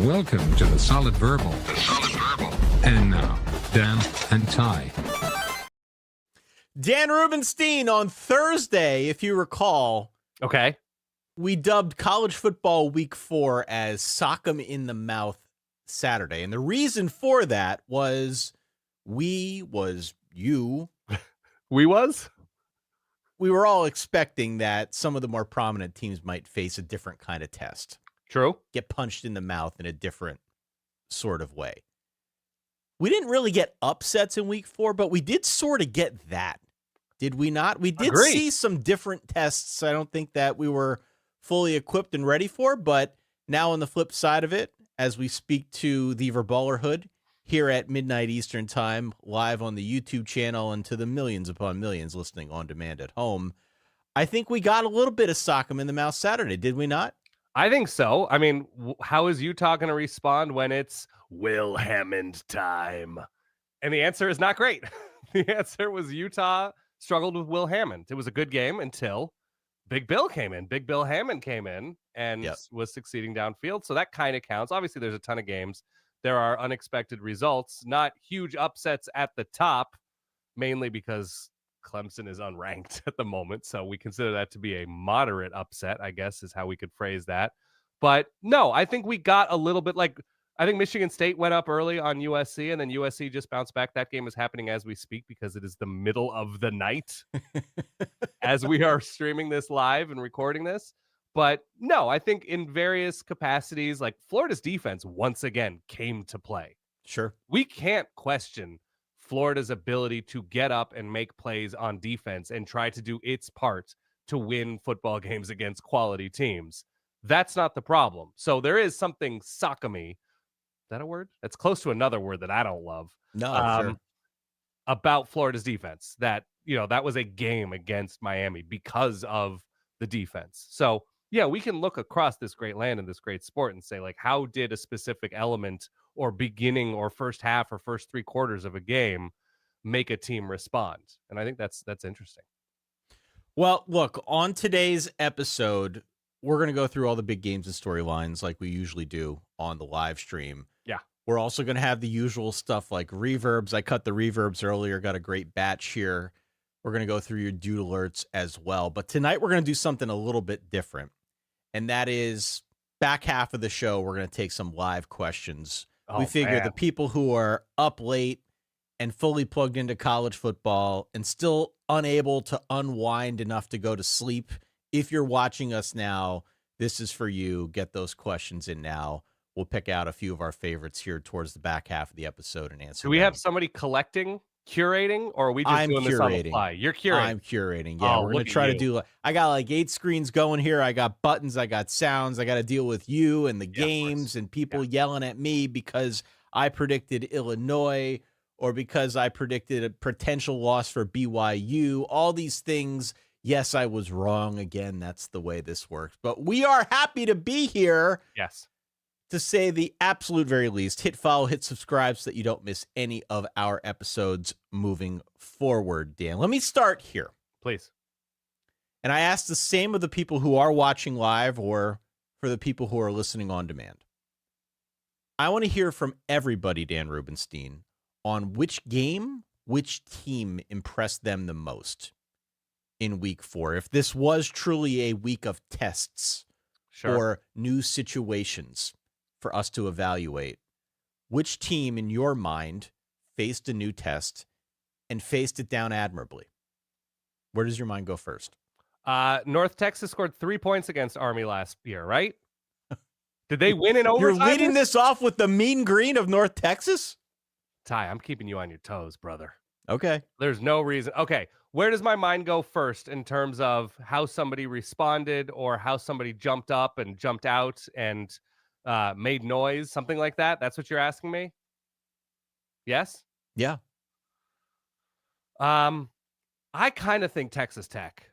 Welcome to the Solid Verbal. And now, Dan and Ty. Dan Rubenstein on Thursday, if you recall. Okay. We dubbed college football week 4 as sock 'em in the mouth Saturday. And the reason for that was we were all expecting that some of the more prominent teams might face a different kind of test. True. Get punched in the mouth in a different sort of way. We didn't really get upsets in week 4, but we did sort of get that. Did we not? We did see some different tests. I don't think that we were fully equipped and ready for, but now on the flip side of it, as we speak to the Verballerhood here at midnight Eastern time, live on the YouTube channel and to the millions upon millions listening on demand at home, I think we got a little bit of sock 'em in the mouth Saturday, did we not? I think so. I mean, how is Utah going to respond when it's Will Hammond time? And the answer is not great. The answer was Utah struggled with Will Hammond. It was a good game until Big Bill came in. Big Bill Hammond came in and was succeeding downfield. So that kind of counts. Obviously, there's a ton of games. There are unexpected results, not huge upsets at the top, mainly because Clemson is unranked at the moment. So we consider that to be a moderate upset, I guess, is how we could phrase that. But no, I think we got a little bit like, I think Michigan State went up early on USC and then USC just bounced back. That game is happening as we speak because it is the middle of the night as we are streaming this live and recording this. But no, I think in various capacities, like Florida's defense once again came to play. Sure. We can't question Florida's ability to get up and make plays on defense and try to do its part to win football games against quality teams. That's not the problem. So there is something sock-a-me. Is that a word? That's close to another word that I don't love. No, sure. About Florida's defense. That, you know, that was a game against Miami because of the defense. So yeah, we can look across this great land and this great sport and say, like, how did a specific element or beginning or first half or first 3 quarters of a game make a team respond? And I think that's interesting. Well, look, on today's episode, we're going to go through all the big games and storylines like we usually do on the live stream. Yeah. We're also going to have the usual stuff like reverbs. I cut the reverbs earlier, got a great batch here. We're going to go through your dude alerts as well. But tonight we're going to do something a little bit different. And that is back half of the show, we're going to take some live questions. We figure the people who are up late and fully plugged into college football and still unable to unwind enough to go to sleep, if you're watching us now, this is for you. Get those questions in now. We'll pick out a few of our favorites here towards the back half of the episode and answer. Do we have somebody collecting, curating, or are we just doing this on the fly? You're curating. I'm curating. Yeah, we're going to try to do. I got like 8 screens going here. I got buttons. I got sounds. I got to deal with you and the games and people yelling at me because I predicted Illinois or because I predicted a potential loss for BYU. All these things. Yes, I was wrong again. That's the way this works. But we are happy to be here. Yes. To say the absolute very least. Hit follow, hit subscribe so that you don't miss any of our episodes moving forward, Dan. Let me start here. Please. And I ask the same of the people who are watching live or for the people who are listening on demand. I want to hear from everybody, Dan Rubenstein, on which game, which team impressed them the most in week 4. If this was truly a week of tests or new situations for us to evaluate, which team in your mind faced a new test and faced it down admirably? Where does your mind go first? North Texas scored 3 points against Army last year, right? Did they win in overtime? You're leading this off with the mean green of North Texas? Ty, I'm keeping you on your toes, brother. Okay. There's no reason. Okay. Where does my mind go first in terms of how somebody responded or how somebody jumped up and jumped out and made noise, something like that? That's what you're asking me? Yes? Yeah. I kind of think Texas Tech.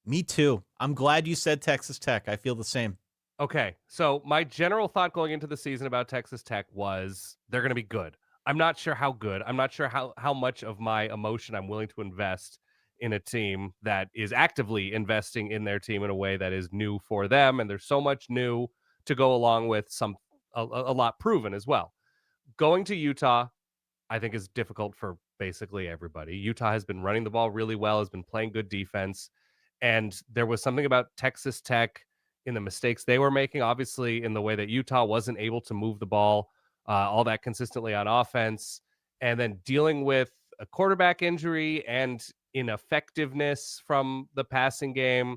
Me too. I'm glad you said Texas Tech. I feel the same. Okay. So my general thought going into the season about Texas Tech was they're going to be good. I'm not sure how good. I'm not sure how much of my emotion I'm willing to invest in a team that is actively investing in their team in a way that is new for them. And there's so much new to go along with some a lot proven as well. Going to Utah, I think, is difficult for basically everybody. Utah has been running the ball really well, has been playing good defense. And there was something about Texas Tech in the mistakes they were making, obviously, in the way that Utah wasn't able to move the ball all that consistently on offense. And then dealing with a quarterback injury and ineffectiveness from the passing game.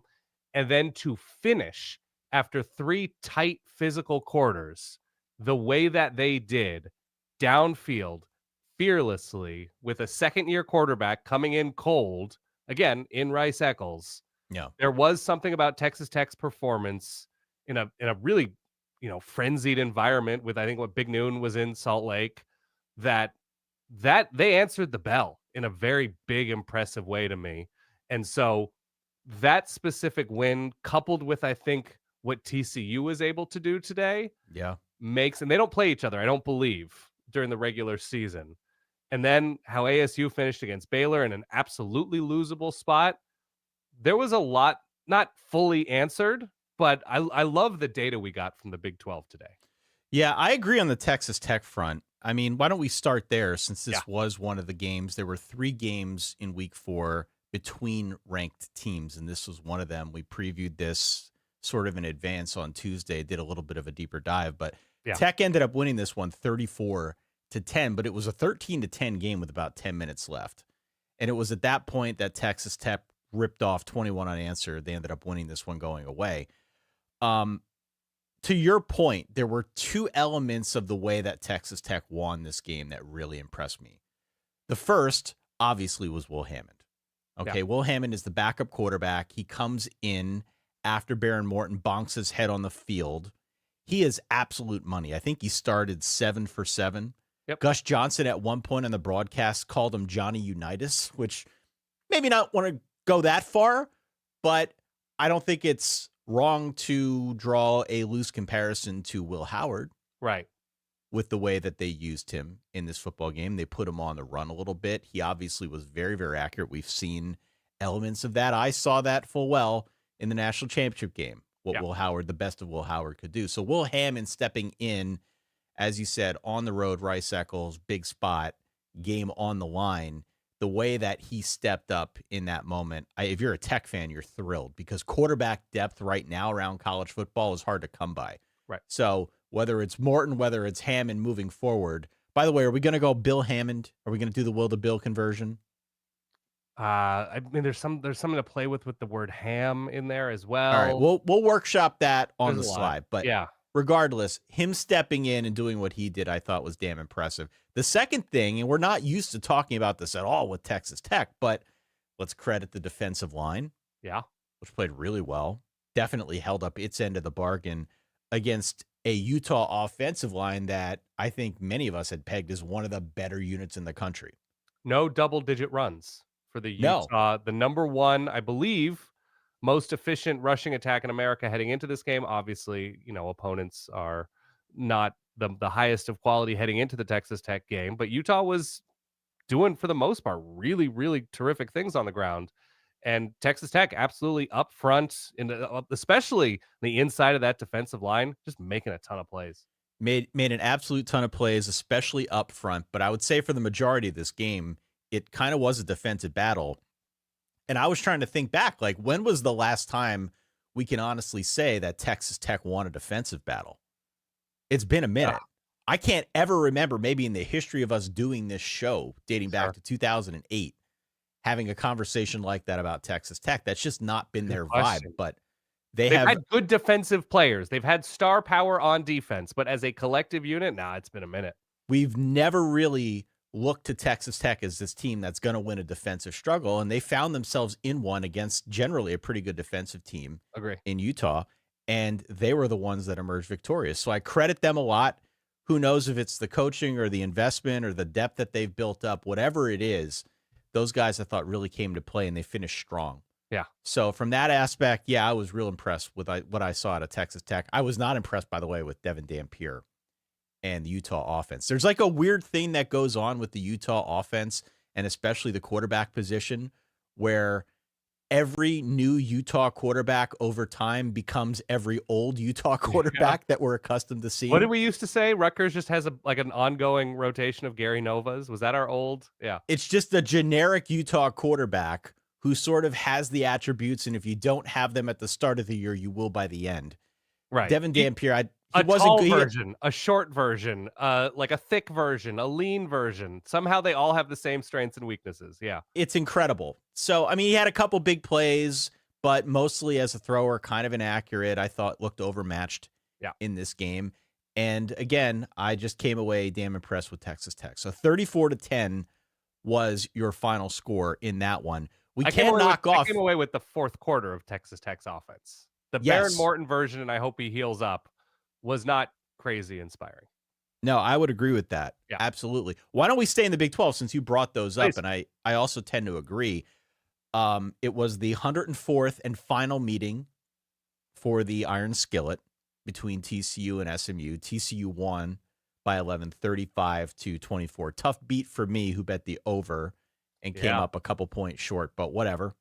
And then to finish after 3 tight physical quarters, the way that they did downfield fearlessly with a second-year quarterback coming in cold, again, in Rice Eccles. Yeah. There was something about Texas Tech's performance in a really, frenzied environment with, I think, what Big Noon was in Salt Lake, that they answered the bell in a very big, impressive way to me. And so that specific win, coupled with, I think, what TCU was able to do today, Yeah. and they don't play each other, I don't believe, during the regular season. And then how ASU finished against Baylor in an absolutely losable spot. There was a lot not fully answered, but I love the data we got from the Big 12 today. Yeah, I agree on the Texas Tech front. I mean, why don't we start there since this was one of the games? There were 3 games in week 4 between ranked teams, and this was one of them. We previewed this sort of in advance on Tuesday, did a little bit of a deeper dive, but Tech ended up winning this one 34-10, but it was a 13-10 game with about 10 minutes left. And it was at that point that Texas Tech ripped off 21 unanswered. They ended up winning this one going away. To your point, there were 2 elements of the way that Texas Tech won this game that really impressed me. The first, obviously, was Will Hammond. Okay, yeah. Will Hammond is the backup quarterback. He comes in after Baron Morton bonks his head on the field. He is absolute money. I think he started 7 for 7. Yep. Gus Johnson at one point on the broadcast called him Johnny Unitas, which maybe not want to go that far, but I don't think it's wrong to draw a loose comparison to Will Howard. Right. With the way that they used him in this football game. They put him on the run a little bit. He obviously was very, very accurate. We've seen elements of that. I saw that full well in the national championship game, what Will Howard, the best of Will Howard, could do. So Will Hammond stepping in, as you said, on the road, Rice Eccles, big spot, game on the line, the way that he stepped up in that moment, if you're a Tech fan, you're thrilled because quarterback depth right now around college football is hard to come by. Right. So whether it's Morton, whether it's Hammond moving forward. By the way, are we going to go Bill Hammond? Are we going to do the Will to Bill conversion? I mean, there's something to play with the word ham in there as well. All right, we'll workshop that on the slide. But regardless, him stepping in and doing what he did, I thought was damn impressive. The second thing, and we're not used to talking about this at all with Texas Tech, but let's credit the defensive line. Yeah. Which played really well. Definitely held up its end of the bargain against a Utah offensive line that I think many of us had pegged as one of the better units in the country. No double-digit runs for the Utah. The number 1, I believe, most efficient rushing attack in America heading into this game. Obviously, opponents are not the highest of quality heading into the Texas Tech game, but Utah was doing, for the most part, really, really terrific things on the ground. And Texas Tech absolutely up front, especially the inside of that defensive line, just making a ton of plays. Made an absolute ton of plays, especially up front. But I would say for the majority of this game, it kind of was a defensive battle. And I was trying to think back, like, when was the last time we can honestly say that Texas Tech won a defensive battle? It's been a minute. I can't ever remember, maybe in the history of us doing this show, dating back to 2008, having a conversation like that about Texas Tech. That's just not been their vibe. But they've had good defensive players. They've had star power on defense. But as a collective unit, it's been a minute. We've never really looked to Texas Tech as this team that's going to win a defensive struggle, and they found themselves in one against generally a pretty good defensive team in Utah, and they were the ones that emerged victorious. So I credit them a lot. Who knows if it's the coaching or the investment or the depth that they've built up, whatever it is, those guys I thought really came to play, and they finished strong. Yeah. So from that aspect, I was real impressed with what I saw out of Texas Tech. I was not impressed, by the way, with Devin Dampier and the Utah offense. There's like a weird thing that goes on with the Utah offense, and especially the quarterback position, where every new Utah quarterback over time becomes every old Utah quarterback that we're accustomed to seeing. What did we used to say? Rutgers just has an ongoing rotation of Gary Novas. Was that our old? Yeah. It's just a generic Utah quarterback who sort of has the attributes, and if you don't have them at the start of the year, you will by the end. Right. Devin Dampier, a tall version, a short version, like a thick version, a lean version. Somehow they all have the same strengths and weaknesses. Yeah. It's incredible. So, I mean, he had a couple big plays, but mostly as a thrower, kind of inaccurate. I thought looked overmatched in this game. And again, I just came away damn impressed with Texas Tech. So 34-10 was your final score in that one. I came away with the fourth quarter of Texas Tech's offense. The Baron Morton version, and I hope he heals up, was not crazy inspiring. No, I would agree with that. Yeah. Absolutely. Why don't we stay in the Big 12 since you brought those up? And I also tend to agree. It was the 104th and final meeting for the Iron Skillet between TCU and SMU. TCU won by 11, 35-24. Tough beat for me, who bet the over and came up a couple points short, but whatever.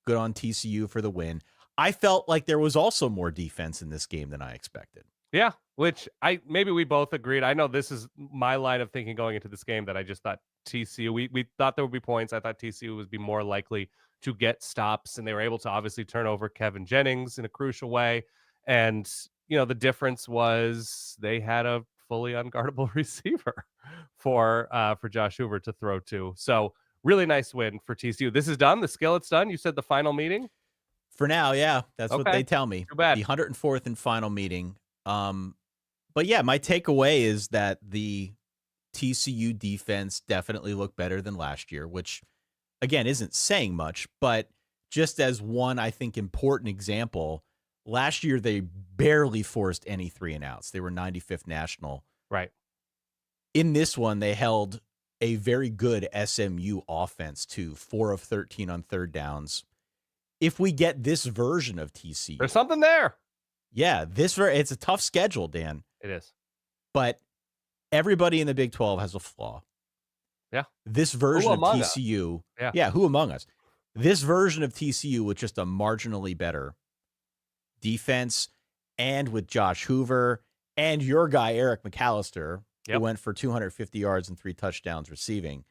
Good on TCU for the win. I felt like there was also more defense in this game than I expected. Yeah, which maybe we both agreed. I know this is my line of thinking going into this game, that I just thought TCU, we thought there would be points. I thought TCU would be more likely to get stops, and they were able to obviously turn over Kevin Jennings in a crucial way. And, the difference was they had a fully unguardable receiver for Josh Hoover to throw to. So really nice win for TCU. This is done. The Skillet's done. You said the final meeting? For now, yeah. That's what they tell me. Too bad. The 104th and final meeting. But yeah, my takeaway is that the TCU defense definitely looked better than last year, which again isn't saying much, but just as one, I think, important example, last year they barely forced any 3 and outs. They were 95th national. Right. In this one, they held a very good SMU offense to 4 of 13 on third downs. If we get this version of TCU, there's something there. Yeah, it's a tough schedule, Dan. It is. But everybody in the Big 12 has a flaw. Yeah. This version of TCU, who among us? This version of TCU with just a marginally better defense, and with Josh Hoover and your guy, Eric McAllister, who went for 250 yards and 3 touchdowns receiving.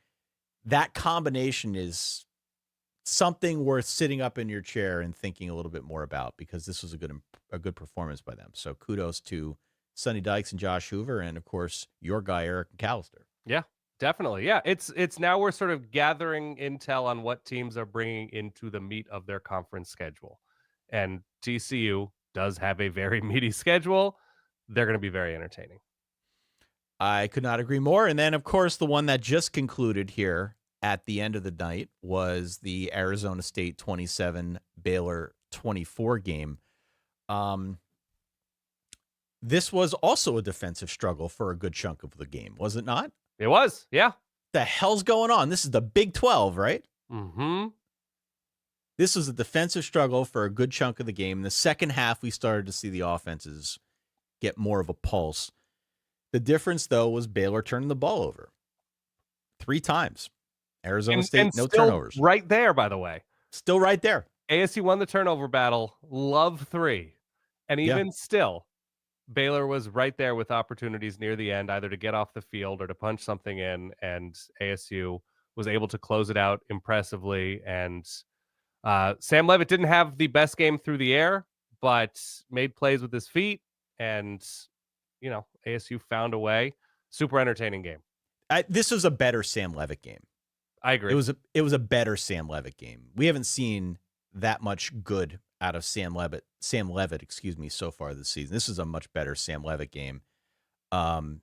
That combination is something worth sitting up in your chair and thinking a little bit more about, because this was a good performance by them. So kudos to Sonny Dykes and Josh Hoover, and of course your guy Eric McAllister. Yeah, definitely. Yeah, it's now we're sort of gathering intel on what teams are bringing into the meat of their conference schedule, and TCU does have a very meaty schedule. They're going to be very entertaining. I could not agree more. And then, of course, the one that just concluded here at the end of the night was the Arizona State 27, Baylor 24 game. This was also a defensive struggle for a good chunk of the game, was it not? It was, yeah. The hell's going on? This is the Big 12, right? Mm-hmm. This was a defensive struggle for a good chunk of the game. In the second half, we started to see the offenses get more of a pulse. The difference, though, was Baylor turning the ball over 3 times. Arizona State, no turnovers. Right there, by the way. Still right there. ASU won the turnover battle. Love 3. And even still, Baylor was right there with opportunities near the end, either to get off the field or to punch something in. And ASU was able to close it out impressively. And Sam Leavitt didn't have the best game through the air, but made plays with his feet. And, ASU found a way. Super entertaining game. This was a better Sam Leavitt game. I agree. It was a better Sam Leavitt game. We haven't seen that much good out of Sam Leavitt, so far this season. This is a much better Sam Leavitt game. And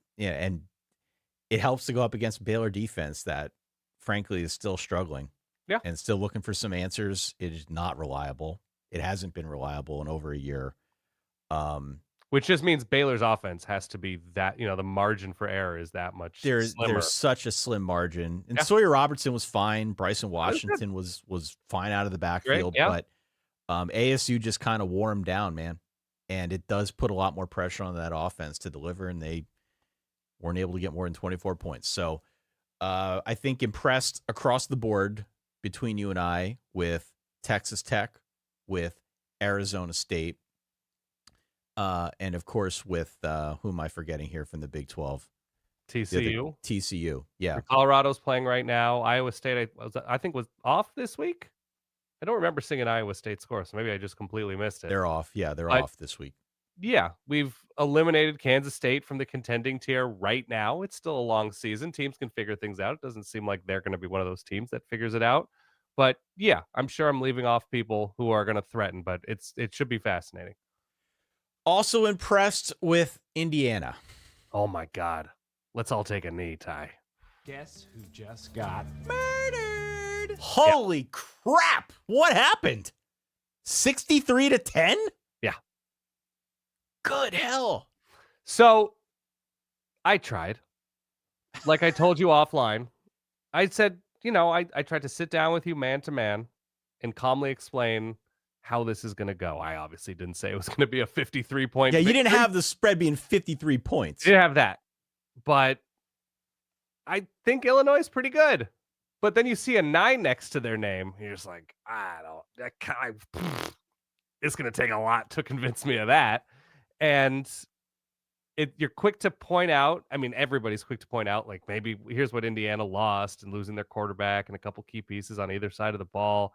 it helps to go up against Baylor defense that frankly is still struggling. Yeah. And still looking for some answers. It is not reliable. It hasn't been reliable in over a year. Which just means Baylor's offense has to be that, the margin for error is that much There's such a slim margin. And Sawyer Robertson was fine. Bryson Washington was fine out of the backfield. But ASU just kind of wore him down, man. And it does put a lot more pressure on that offense to deliver, and they weren't able to get more than 24 points. So I think impressed across the board between you and I with Texas Tech, with Arizona State, and of course with who am I forgetting here from the Big 12? TCU. TCU, yeah. Colorado's playing right now. Iowa State, I think, was off this week. I don't remember seeing an Iowa State score, so maybe I just completely missed it. They're off. Yeah, they're But off this week. yeah, we've eliminated Kansas State from the contending tier right now. It's still a long season. Teams can figure things out. It doesn't seem like they're going to be one of those teams that figures it out. But yeah, I'm sure I'm leaving off people who are going to threaten, but it should be fascinating. Also impressed with Indiana. Oh my God. Let's all take a knee, Ty. Guess who just got murdered? Holy crap. What happened? 63-10? Yeah. Good hell. So I tried. Like I told you offline, I said, I tried to sit down with you man to man and calmly explain how this is going to go. I obviously didn't say it was going to be a 53-point. Yeah, you victory. didn't have the spread being 53 points. Didn't have that. But I think Illinois is pretty good. But then you see a 9 next to their name. You're just like, it's going to take a lot to convince me of that. And you're quick to point out. I mean, everybody's quick to point out, like, maybe here's what Indiana lost and losing their quarterback and a couple key pieces on either side of the ball.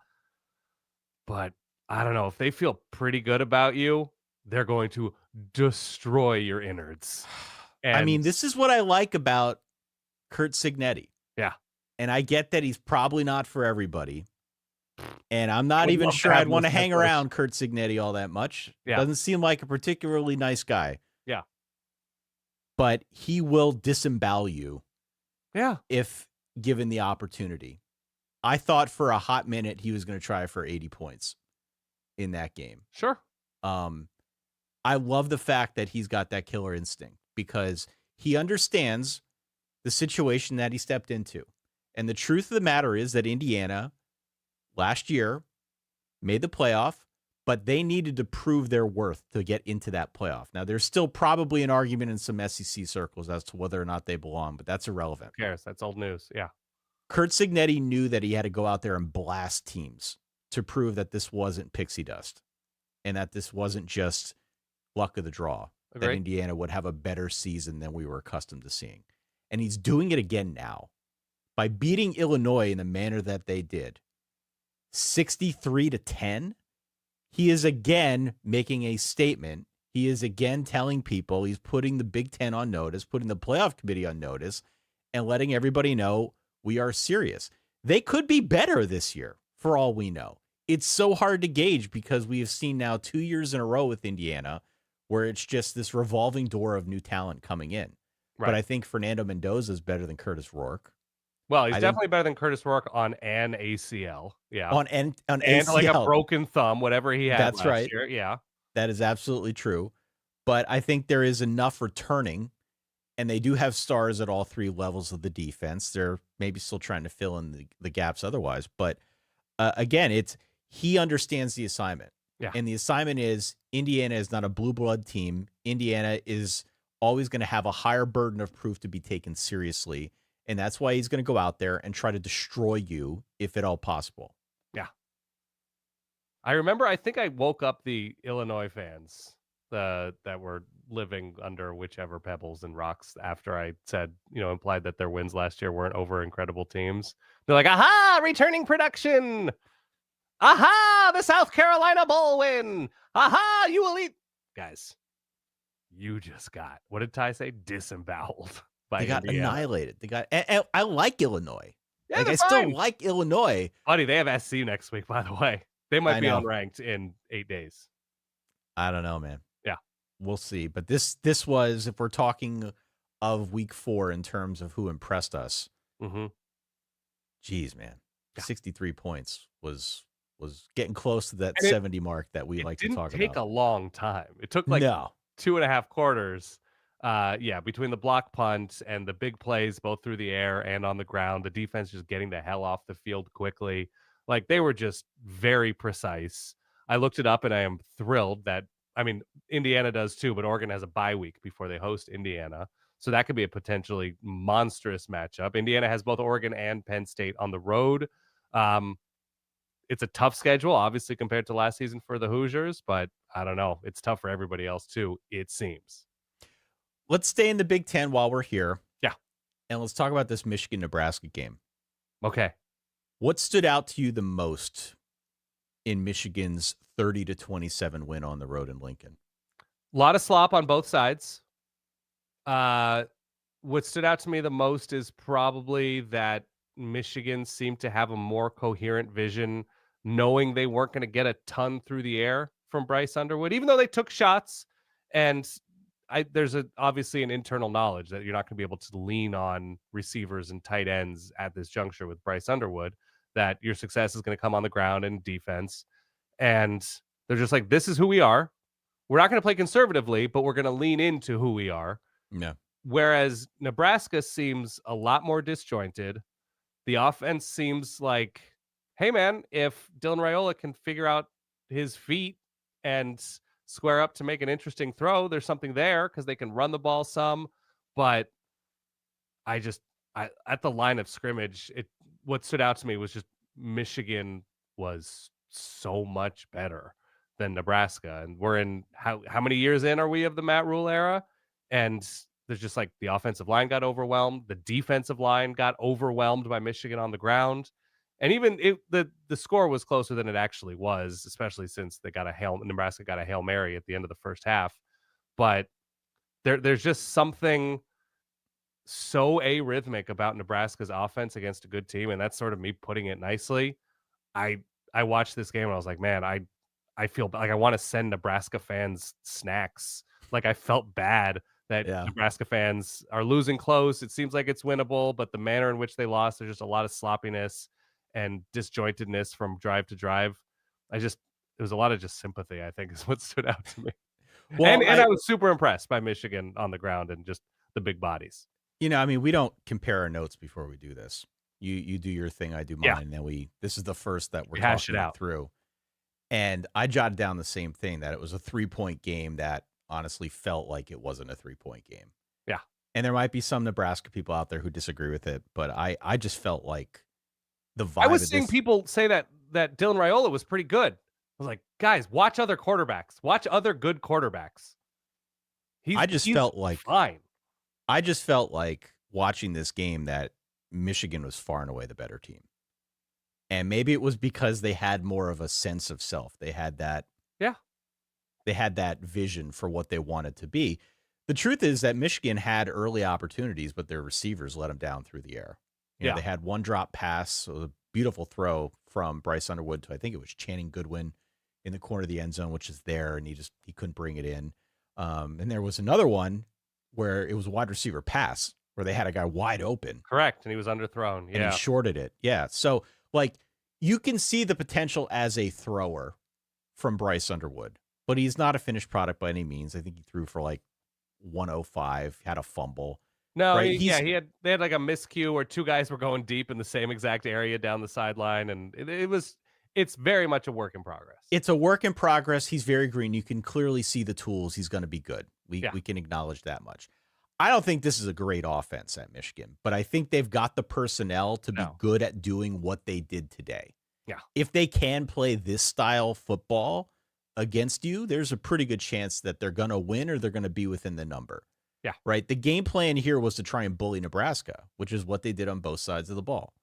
But I don't know. If they feel pretty good about you, they're going to destroy your innards. And I mean, this is what I like about Curt Cignetti. Yeah. And I get that he's probably not for everybody. And I'm not would even love to sure have I'd want to him hang first. around Curt Cignetti all that much. Yeah. Doesn't seem like a particularly nice guy. Yeah. But he will disembowel you Yeah. if given the opportunity. I thought for a hot minute he was going to try for 80 points in that game. Sure. I love the fact that he's got that killer instinct because he understands the situation that he stepped into. And the truth of the matter is that Indiana last year made the playoff, but they needed to prove their worth to get into that playoff. Now, there's still probably an argument in some SEC circles as to whether or not they belong, but that's irrelevant. Who cares? That's old news. Yeah. Curt Cignetti knew that he had to go out there and blast teams to prove that this wasn't pixie dust and that this wasn't just luck of the draw, that Agreed. Indiana would have a better season than we were accustomed to seeing. And he's doing it again now by beating Illinois in the manner that they did. 63-10. He is again making a statement. He is again telling people, he's putting the Big Ten on notice, putting the playoff committee on notice, and letting everybody know we are serious. They could be better this year, for all we know. It's so hard to gauge because we have seen now 2 years in a row with Indiana where it's just this revolving door of new talent coming in. Right. But I think Fernando Mendoza is better than Curtis Rourke. Well, he's I think- definitely better than Curtis Rourke on an ACL. Yeah. On and ACL. like a broken thumb, whatever he had That's last right. year. Yeah. That is absolutely true. But I think there is enough returning, and they do have stars at all three levels of the defense. They're maybe still trying to fill in the gaps otherwise. But again, he understands the assignment. Yeah. And the assignment is Indiana is not a blue blood team. Indiana is always going to have a higher burden of proof to be taken seriously. And that's why he's going to go out there and try to destroy you if at all possible. Yeah. I remember, I think I woke up the Illinois fans that were living under whichever pebbles and rocks after I said, implied that their wins last year weren't over incredible teams. They're like, aha, returning production. Aha, the South Carolina Bowl win. Aha, you elite. Guys, you just got, what did Ty say? Disemboweled by They got Indiana. annihilated. And I like Illinois. Yeah, I they're still fine. like Illinois. Buddy, they have SC next week, by the way. They might I be know. unranked in 8 days. I don't know, man. Yeah. We'll see. But this was, if we're talking of week 4 in terms of who impressed us, Mm-hmm. geez, man. Yeah. 63 points was getting close to that And 70 mark that we like to talk It didn't take about. a long time. It took like No. 2.5 quarters. Between the block punt and the big plays, both through the air and on the ground, the defense just getting the hell off the field quickly. Like, they were just very precise. I looked it up and I am thrilled that, Indiana does too, but Oregon has a bye week before they host Indiana. So that could be a potentially monstrous matchup. Indiana has both Oregon and Penn State on the road. it's a tough schedule, obviously, compared to last season for the Hoosiers, but I don't know. It's tough for everybody else too, it seems. Let's stay in the Big Ten while we're here. Yeah. And let's talk about this Michigan-Nebraska game. Okay. What stood out to you the most in Michigan's 30-27 win on the road in Lincoln? A lot of slop on both sides. What stood out to me the most is probably that Michigan seemed to have a more coherent vision, knowing they weren't going to get a ton through the air from Bryce Underwood, even though they took shots. And there's obviously an internal knowledge that you're not going to be able to lean on receivers and tight ends at this juncture with Bryce Underwood, that your success is going to come on the ground and defense. And they're just like, this is who we are. We're not going to play conservatively, but we're going to lean into who we are. Yeah. Whereas Nebraska seems a lot more disjointed. The offense seems like, hey, man, if Dylan Raiola can figure out his feet and square up to make an interesting throw, there's something there because they can run the ball some. But at the line of scrimmage, what stood out to me was just Michigan was so much better than Nebraska. And we're in how many years in are we of the Matt Rule era? And there's just like the offensive line got overwhelmed. The defensive line got overwhelmed by Michigan on the ground. And even the score was closer than it actually was, especially since Nebraska got a Hail Mary at the end of the first half. But there's just something so arrhythmic about Nebraska's offense against a good team. And that's sort of me putting it nicely. I watched this game and I was like, man, I feel like I want to send Nebraska fans snacks. Like I felt bad that Nebraska fans are losing close. It seems like it's winnable, but the manner in which they lost, there's just a lot of sloppiness and disjointedness from drive to drive. It was a lot of just sympathy, I think, is what stood out to me. Well, and I was super impressed by Michigan on the ground and just the big bodies. You know, I mean, we don't compare our notes before we do this. You do your thing, I do mine, and then this is the first that we're hash it talking out through. And I jotted down the same thing, that it was a 3-point game that honestly felt like it wasn't a 3-point game. Yeah. And there might be some Nebraska people out there who disagree with it, but I just felt like the vibe. I was seeing people say that Dylan Raiola was pretty good. I was like, guys, watch other quarterbacks. Watch other good quarterbacks. I just felt like watching this game that Michigan was far and away the better team. And maybe it was because they had more of a sense of self. They had that. Yeah. They had that vision for what they wanted to be. The truth is that Michigan had early opportunities, but their receivers let them down through the air. You know, they had one drop pass, so a beautiful throw from Bryce Underwood to, I think it was Channing Goodwin in the corner of the end zone, which is there, and he couldn't bring it in. And there was another one where it was a wide receiver pass where they had a guy wide open. Correct, and he was underthrown. And he shorted it. Yeah, so like you can see the potential as a thrower from Bryce Underwood, but he's not a finished product by any means. I think he threw for like 105, had a fumble. No, right? They had like a miscue where two guys were going deep in the same exact area down the sideline, and it's very much a work in progress. It's a work in progress. He's very green. You can clearly see the tools. He's going to be good. We can acknowledge that much. I don't think this is a great offense at Michigan, but I think they've got the personnel to be good at doing what they did today. Yeah. If they can play this style football against you, there's a pretty good chance that they're going to win or they're going to be within the number. Yeah. Right. The game plan here was to try and bully Nebraska, which is what they did on both sides of the ball.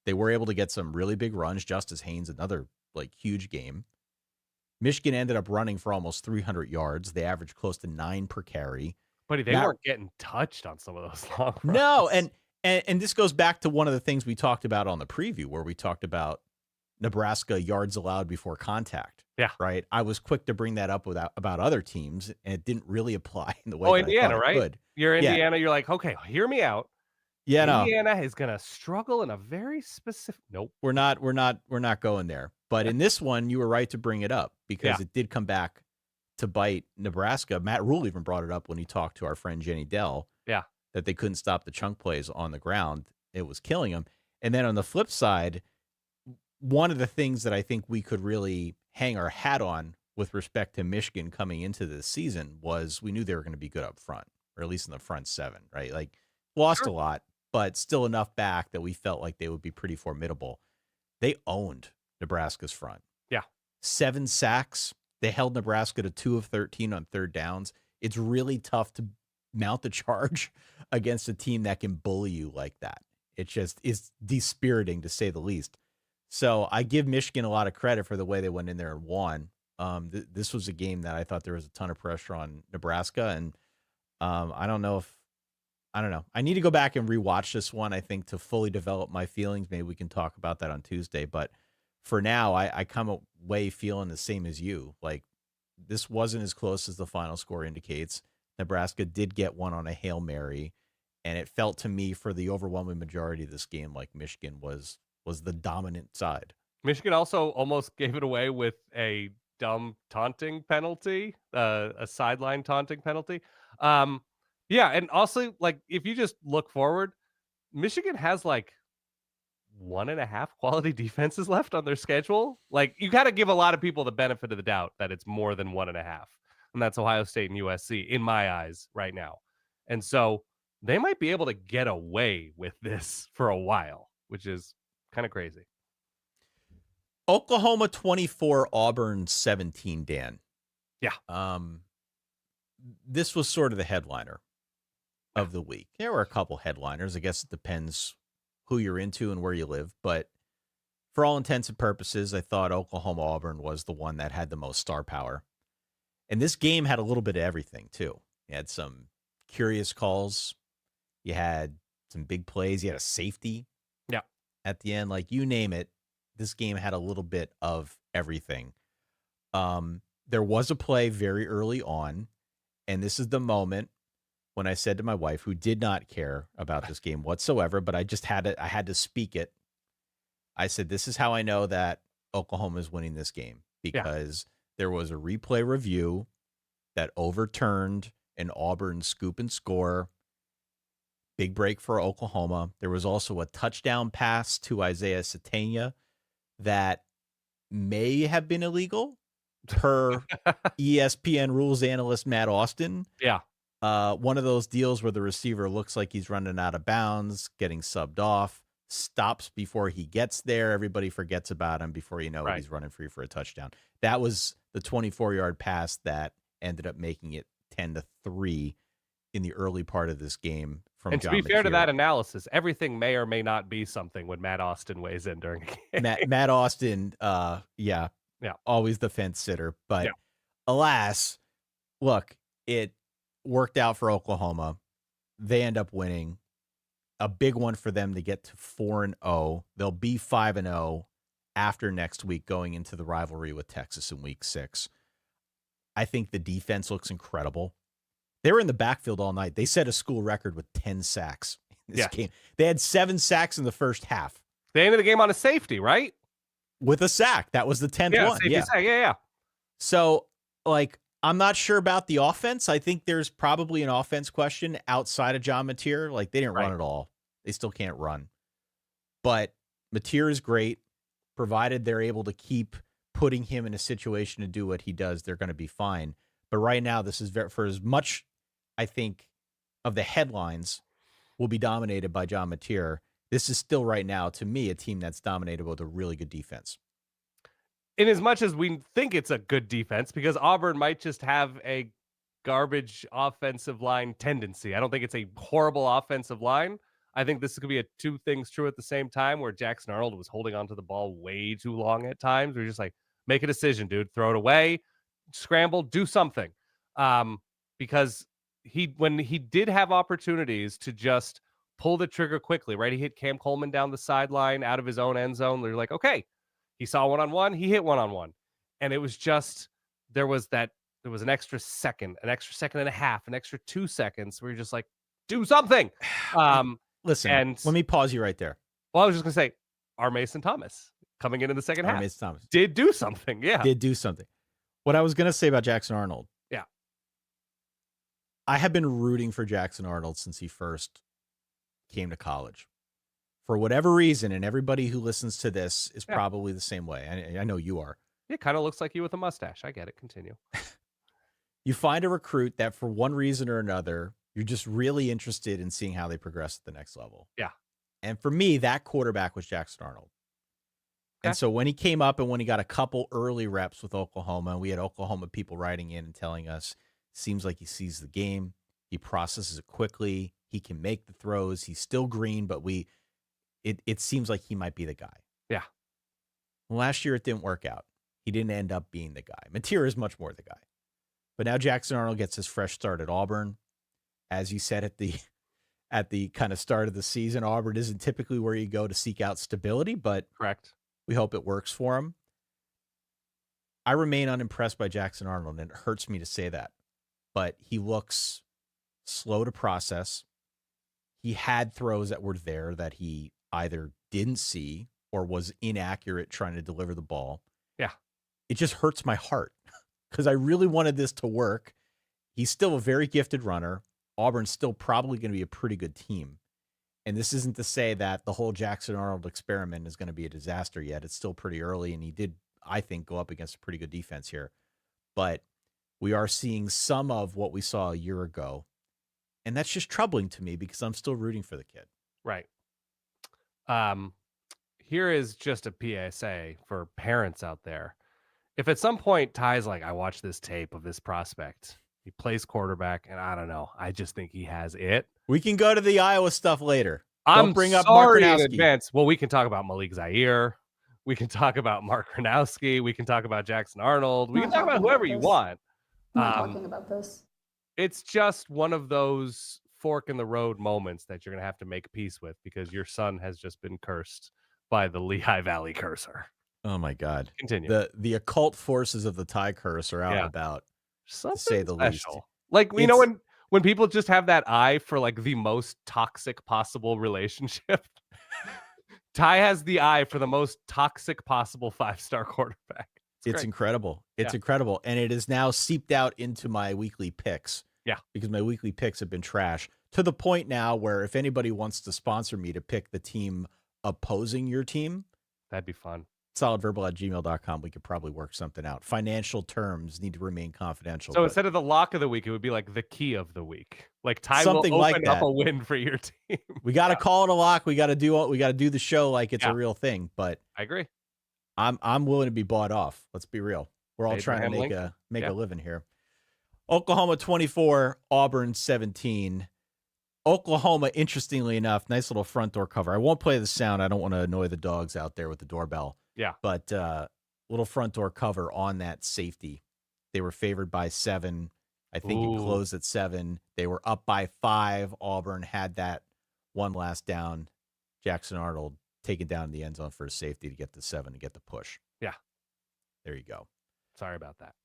They were able to get some really big runs. Justice Haynes, another like huge game. Michigan ended up running for almost 300 yards. They averaged close to 9 per carry. But they weren't getting touched on some of those long runs. No, and this goes back to one of the things we talked about on the preview, where we talked about Nebraska yards allowed before contact. Yeah. Right. I was quick to bring that up about other teams, and it didn't really apply in the way. Oh, that Indiana, I right? could. You're Indiana. You're like, okay, hear me out. Yeah, Indiana is gonna struggle in a very specific. Nope. We're not going there. But in this one, you were right to bring it up because it did come back to bite Nebraska. Matt Rule even brought it up when he talked to our friend Jenny Dell. Yeah. That they couldn't stop the chunk plays on the ground. It was killing them. And then on the flip side, one of the things that I think we could really hang our hat on with respect to Michigan coming into this season was we knew they were going to be good up front, or at least in the front seven, right? Like lost a lot, but still enough back that we felt like they would be pretty formidable. They owned Nebraska's front. Yeah. 7 sacks. They held Nebraska to 2 of 13 on third downs. It's really tough to mount the charge against a team that can bully you like that. It just is dispiriting, to say the least. So I give Michigan a lot of credit for the way they went in there and won. This was a game that I thought there was a ton of pressure on Nebraska, and I don't know. I need to go back and rewatch this one, I think, to fully develop my feelings. Maybe we can talk about that on Tuesday. But for now, I come away feeling the same as you. Like, this wasn't as close as the final score indicates. Nebraska did get one on a Hail Mary, and it felt to me for the overwhelming majority of this game like Michigan was the dominant side. Michigan also almost gave it away with a dumb taunting penalty, a sideline taunting penalty. Yeah, and also, like, if you just look forward, Michigan has like 1.5 quality defenses left on their schedule. Like, you got to give a lot of people the benefit of the doubt that it's more than 1.5, and that's Ohio State and USC in my eyes right now. And so they might be able to get away with this for a while, which is kind of crazy. Oklahoma 24, Auburn 17, Dan. Yeah. This was sort of the headliner of the week. There were a couple headliners. I guess it depends who you're into and where you live. But for all intents and purposes, I thought Oklahoma-Auburn was the one that had the most star power. And this game had a little bit of everything, too. You had some curious calls. You had some big plays. You had a safety. Yeah. At the end, like, you name it, this game had a little bit of everything. There was a play very early on, and this is the moment when I said to my wife, who did not care about this game whatsoever, but I had to speak it. I said, this is how I know that Oklahoma is winning this game, because there was a replay review that overturned an Auburn scoop and score. Big break for Oklahoma. There was also a touchdown pass to Isaiah Satania that may have been illegal per ESPN rules analyst Matt Austin. Yeah. One of those deals where the receiver looks like he's running out of bounds, getting subbed off, stops before he gets there. Everybody forgets about him before you know it, he's running free for a touchdown. That was the 24-yard pass that ended up making it 10-3 in the early part of this game. And to be fair to that analysis, everything may or may not be something when Matt Austin weighs in during a game. Matt Austin, always the fence sitter. But alas, look, it worked out for Oklahoma. They end up winning. A big one for them to get to 4-0. They'll be 5-0 after next week, going into the rivalry with Texas in week 6. I think the defense looks incredible. They were in the backfield all night. They set a school record with 10 sacks in this game. They had 7 sacks in the first half. They ended the game on a safety, right? With a sack. That was the 10th one. Sack. So, like, I'm not sure about the offense. I think there's probably an offense question outside of John Mateer. Like, they didn't run at all. They still can't run. But Mateer is great. Provided they're able to keep putting him in a situation to do what he does, they're going to be fine. But right now, this is for as much, I think, of the headlines will be dominated by John Mateer. This is still right now, to me, a team that's dominated with a really good defense. In as much as we think it's a good defense, because Auburn might just have a garbage offensive line tendency. I don't think it's a horrible offensive line. I think this could be a two things true at the same time, where Jackson Arnold was holding onto the ball way too long at times. We're just like, make a decision, dude. Throw it away, scramble, do something. Because when he did have opportunities to just pull the trigger quickly, right? He hit Cam Coleman down the sideline out of his own end zone. They're like, okay, he saw one-on-one, he hit one-on-one. And it was just, there was an extra second and a half, an extra 2 seconds where you're just like, do something. Listen, and let me pause you right there. Well, I was just going to say, our Mason Thomas coming in the second half Mason Thomas did do something. Yeah. Did do something. What I was going to say about Jackson Arnold. Yeah. I have been rooting for Jackson Arnold since he first came to college. For whatever reason, and everybody who listens to this is probably the same way. I know you are. It kind of looks like you with a mustache. I get it. Continue. You find a recruit that for one reason or another, you're just really interested in seeing how they progress at the next level. Yeah. And for me, that quarterback was Jackson Arnold. And so when he came up and when he got a couple early reps with Oklahoma, we had Oklahoma people writing in and telling us, seems like he sees the game. He processes it quickly. He can make the throws. He's still green, but it seems like he might be the guy. Yeah. Last year, it didn't work out. He didn't end up being the guy. Mateer is much more the guy. But now Jackson Arnold gets his fresh start at Auburn. As you said at the kind of start of the season, Auburn isn't typically where you go to seek out stability, but Correct. we hope it works for him. I remain unimpressed by Jackson Arnold, and it hurts me to say that. But he looks slow to process. He had throws that were there that he either didn't see or was inaccurate trying to deliver the ball. Yeah. It just hurts my heart because I really wanted this to work. He's still a very gifted runner. Auburn's still probably going to be a pretty good team. And this isn't to say that the whole Jackson Arnold experiment is going to be a disaster yet. It's still pretty early, and he did, I think, go up against a pretty good defense here. But we are seeing some of what we saw a year ago, and that's just troubling to me because I'm still rooting for the kid. Right. Here is just a PSA for parents out there. If at some point Ty's like, I watched this tape of this prospect, he plays quarterback, and I don't know, I just think he has it. We can go to the Iowa stuff later. I'm Don't bring up sorry Mark in Gronowski. advance. Well, we can talk about Malik Zaire. We can talk about Mark Gronowski. We can talk about Jackson Arnold. We can talk about whoever you want. I'm not talking about this. It's just one of those fork in the road moments that you're going to have to make peace with because your son has just been cursed by the Lehigh Valley cursor. Oh, my God. Continue. The occult forces of the Ty curse are out and Yeah. about, Something to say the least. special. Like, you know, when people just have that eye for like the most toxic possible relationship, Ty has the eye for the most toxic possible 5-star quarterback. It's great. incredible. It's Yeah. incredible. And it is now seeped out into my weekly picks. Yeah. Because my weekly picks have been trash to the point now where if anybody wants to sponsor me to pick the team opposing your team, That'd be fun. solidverbal@gmail.com. We could probably work something out. Financial terms need to remain confidential. So but instead of the lock of the week, it would be like the key of the week. Like Ty Something will like open up that. a win for your team. we got to call it a lock. We got to do the show like it's Yeah. a real thing. But I agree. I'm willing to be bought off. Let's be real. We're all trying to Abraham make Lincoln. make Yeah. a living here. Oklahoma 24, Auburn 17. Oklahoma, interestingly enough, nice little front door cover. I won't play the sound. I don't want to annoy the dogs out there with the doorbell. Yeah. But little front door cover on that safety. They were favored by 7. I think it Ooh. closed at 7. They were up by 5. Auburn had that one last down. Jackson Arnold taken down in the end zone for a safety to get the 7 to get the push. Yeah. There you go. Sorry about that.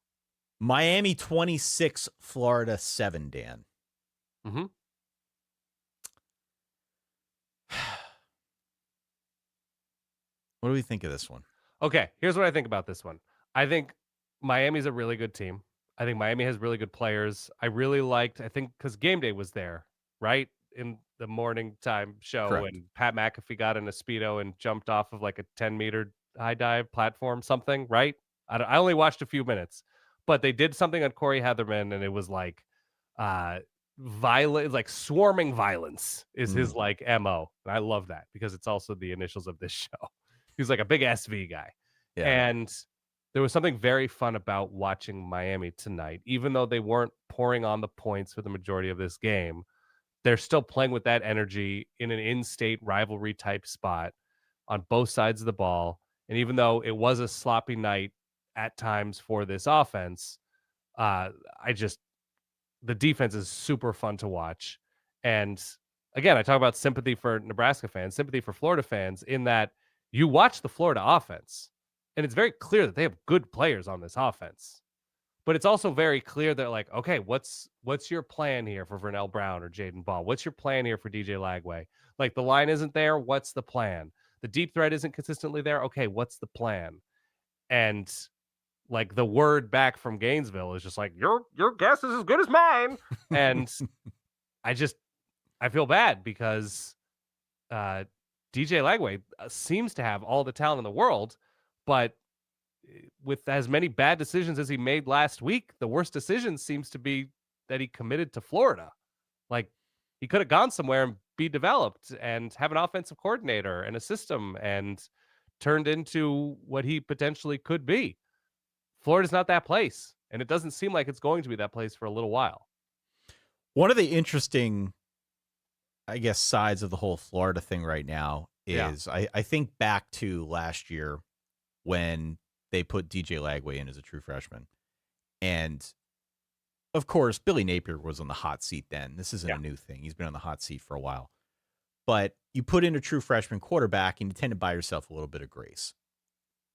Miami 26, Florida 7, Dan. Mm-hmm. What do we think of this one? Okay, here's what I think about this one. I think Miami's a really good team. I think Miami has really good players. I think because game day was there, right? In the morning time show, Correct. and Pat McAfee got in a Speedo and jumped off of like a 10-meter high dive platform, something, right? I only watched a few minutes, but they did something on Corey Heatherman, and it was like violent, like swarming violence is his like MO. And I love that because it's also the initials of this show. He's like a big SV guy. Yeah. And there was something very fun about watching Miami tonight. Even though they weren't pouring on the points for the majority of this game, they're still playing with that energy in an in-state rivalry type spot on both sides of the ball. And even though it was a sloppy night at times for this offense, the defense is super fun to watch. And again, I talk about sympathy for Nebraska fans, sympathy for Florida fans, in that you watch the Florida offense, and it's very clear that they have good players on this offense. But it's also very clear that, like, okay, what's your plan here for Vernell Brown or Jaden Ball? What's your plan here for DJ Lagway? Like, the line isn't there. What's the plan? The deep threat isn't consistently there. Okay, what's the plan? And like the word back from Gainesville is just like, your guess is as good as mine. And I feel bad because DJ Lagway seems to have all the talent in the world, but with as many bad decisions as he made last week, the worst decision seems to be that he committed to Florida. Like, he could have gone somewhere and be developed and have an offensive coordinator and a system and turned into what he potentially could be. Florida's not that place, and it doesn't seem like it's going to be that place for a little while. One of the interesting, I guess, sides of the whole Florida thing right now is I think back to last year when they put DJ Lagway in as a true freshman. And, of course, Billy Napier was on the hot seat then. This isn't a new thing. He's been on the hot seat for a while. But you put in a true freshman quarterback, and you tend to buy yourself a little bit of grace.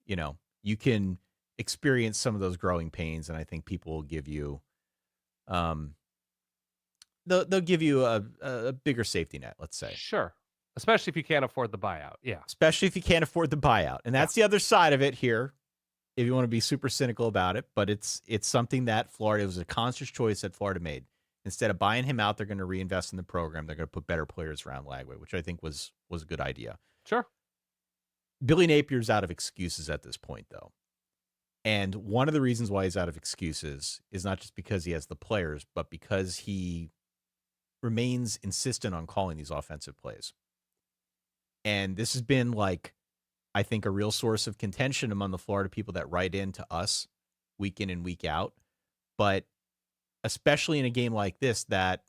You know, you can experience some of those growing pains, and I think people will give you they'll give you a bigger safety net, let's say. Sure. Especially if you can't afford the buyout. Yeah. Especially if you can't afford the buyout. And that's the other side of it here, if you want to be super cynical about it. But it's something that Florida, it was a conscious choice that Florida made. Instead of buying him out, they're going to reinvest in the program. They're going to put better players around Lagway, which I think was a good idea. Sure. Billy Napier's out of excuses at this point, though. And one of the reasons why he's out of excuses is not just because he has the players, but because he remains insistent on calling these offensive plays. And this has been, like, I think, a real source of contention among the Florida people that write in to us week in and week out. But especially in a game like this, that,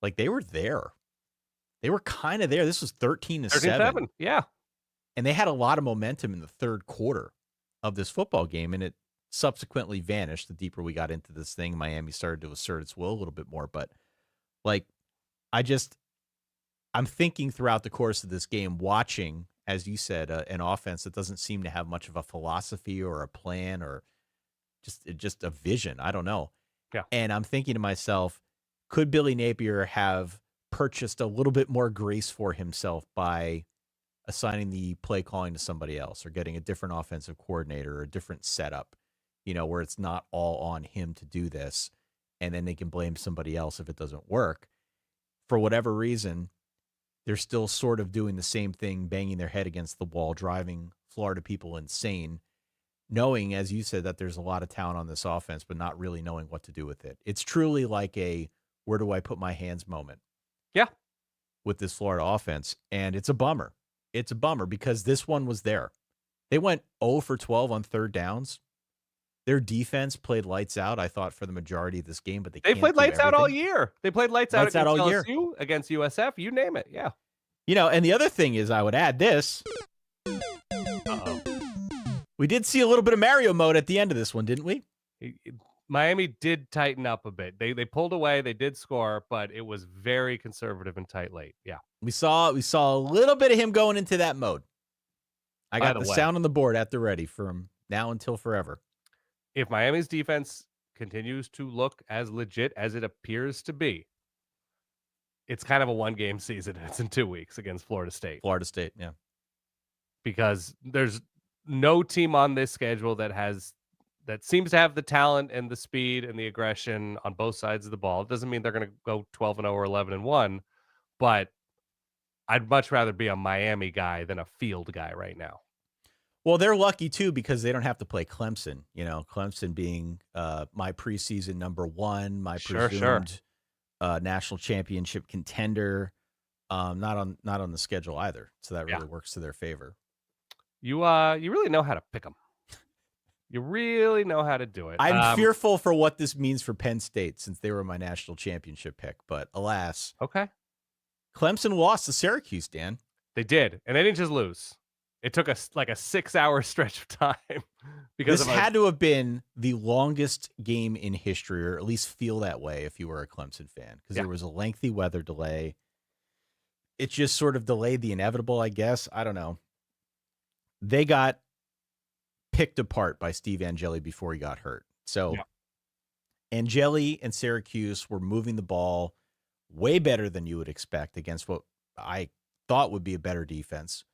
like, they were there. They were kind of there. This was 13-7. Yeah. And they had a lot of momentum in the third quarter of this football game, and it subsequently vanished the deeper we got into this thing. Miami started to assert its will a little bit more. But, like, I'm thinking throughout the course of this game, watching, as you said, an offense that doesn't seem to have much of a philosophy or a plan or just a vision. I don't know. Yeah. And I'm thinking to myself, could Billy Napier have purchased a little bit more grace for himself by assigning the play calling to somebody else or getting a different offensive coordinator or a different setup, where it's not all on him to do this, and then they can blame somebody else if it doesn't work. For whatever reason, they're still sort of doing the same thing, banging their head against the wall, driving Florida people insane, knowing, as you said, that there's a lot of talent on this offense, but not really knowing what to do with it. It's truly like a where do I put my hands moment. Yeah. With this Florida offense. And it's a bummer. It's a bummer because this one was there. They went 0 for 12 on third downs. Their defense played lights out, I thought, for the majority of this game, but they played lights out all year. They played lights out against all LSU, year. Against USF, you name it. Yeah. And the other thing is, I would add this. Uh-oh. We did see a little bit of Mario mode at the end of this one, didn't we? Miami did tighten up a bit. They pulled away, they did score, but it was very conservative and tight late. Yeah. We saw a little bit of him going into that mode. I got the way, sound on the board at the ready from now until forever. If Miami's defense continues to look as legit as it appears to be, it's kind of a one-game season. It's in 2 weeks against Florida State. Florida State, yeah. Because there's no team on this schedule that seems to have the talent and the speed and the aggression on both sides of the ball. It doesn't mean they're going to go 12-0 or 11-1, but I'd much rather be a Miami guy than a field guy right now. Well, they're lucky, too, because they don't have to play Clemson. Clemson being my preseason number one, my presumed national championship contender, not on the schedule either. So that really works to their favor. You really know how to pick them. You really know how to do it. I'm fearful for what this means for Penn State since they were my national championship pick. But alas, okay, Clemson lost to Syracuse, Dan. They did, and they didn't just lose. It took us like a 6-hour stretch of time because this had to have been the longest game in history, or at least feel that way if you were a Clemson fan, because there was a lengthy weather delay. It just sort of delayed the inevitable, I guess. I don't know. They got picked apart by Steve Angeli before he got hurt. So Angeli and Syracuse were moving the ball way better than you would expect against what I thought would be a better defense.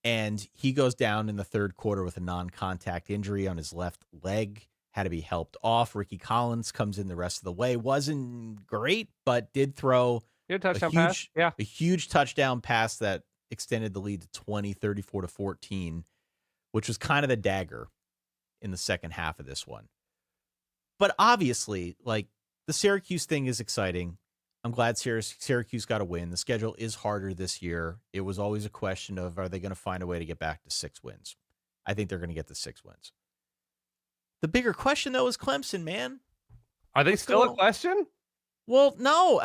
And he goes down in the third quarter with a non-contact injury on his left leg, had to be helped off. Ricky Collins comes in the rest of the way. Wasn't great, but did throw a huge touchdown pass that extended the lead to 20, 34-14, which was kind of the dagger in the second half of this one. But obviously, like, the Syracuse thing is exciting. I'm glad Syracuse got a win. The schedule is harder this year. It was always a question of, are they going to find a way to get back to 6 wins? I think they're going to get to 6 wins. The bigger question, though, is Clemson, man. Are they still a question? Well, no.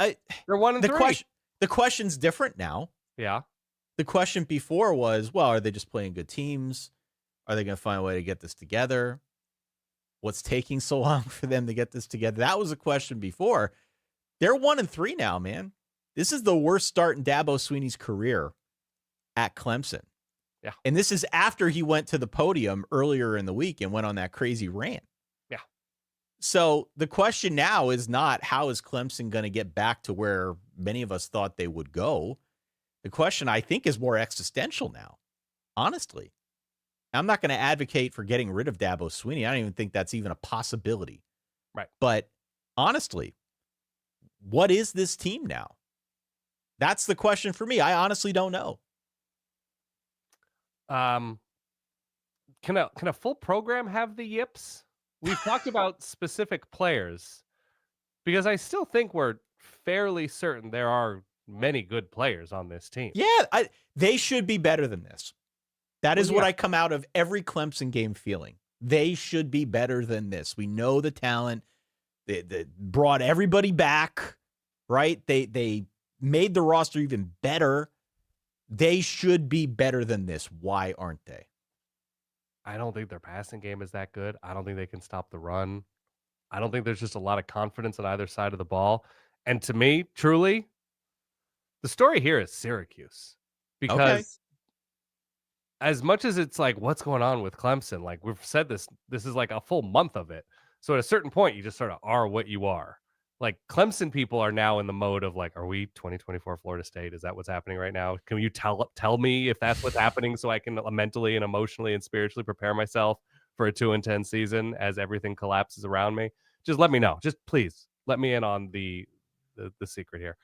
They're 1-3. The question's different now. Yeah. The question before was, well, are they just playing good teams? Are they going to find a way to get this together? What's taking so long for them to get this together? That was a question before. They're 1-3 now, man. This is the worst start in Dabo Sweeney's career at Clemson. Yeah. And this is after he went to the podium earlier in the week and went on that crazy rant. Yeah. So the question now is not, how is Clemson going to get back to where many of us thought they would go? The question, I think, is more existential now, honestly. I'm not going to advocate for getting rid of Dabo Sweeney. I don't even think that's even a possibility. Right. But honestly, what is this team now? That's the question for me. I honestly don't know. Can a full program have the yips? We've talked about specific players because I still think we're fairly certain there are many good players on this team. Yeah, they should be better than this. That is what yeah. I come out of every Clemson game feeling. They should be better than this. We know the talent. They brought everybody back, right? They made the roster even better. They should be better than this. Why aren't they? I don't think their passing game is that good. I don't think they can stop the run. I don't think there's just a lot of confidence on either side of the ball. And to me, truly, the story here is Syracuse. Because as much as it's like, what's going on with Clemson? Like we've said this is like a full month of it. So at a certain point, you just sort of are what you are. Like Clemson people are now in the mode of like, are we 2024 Florida State? Is that what's happening right now? Can you tell me if that's what's happening so I can mentally and emotionally and spiritually prepare myself for a 2-10 season as everything collapses around me? Just let me know. Just please let me in on the secret here.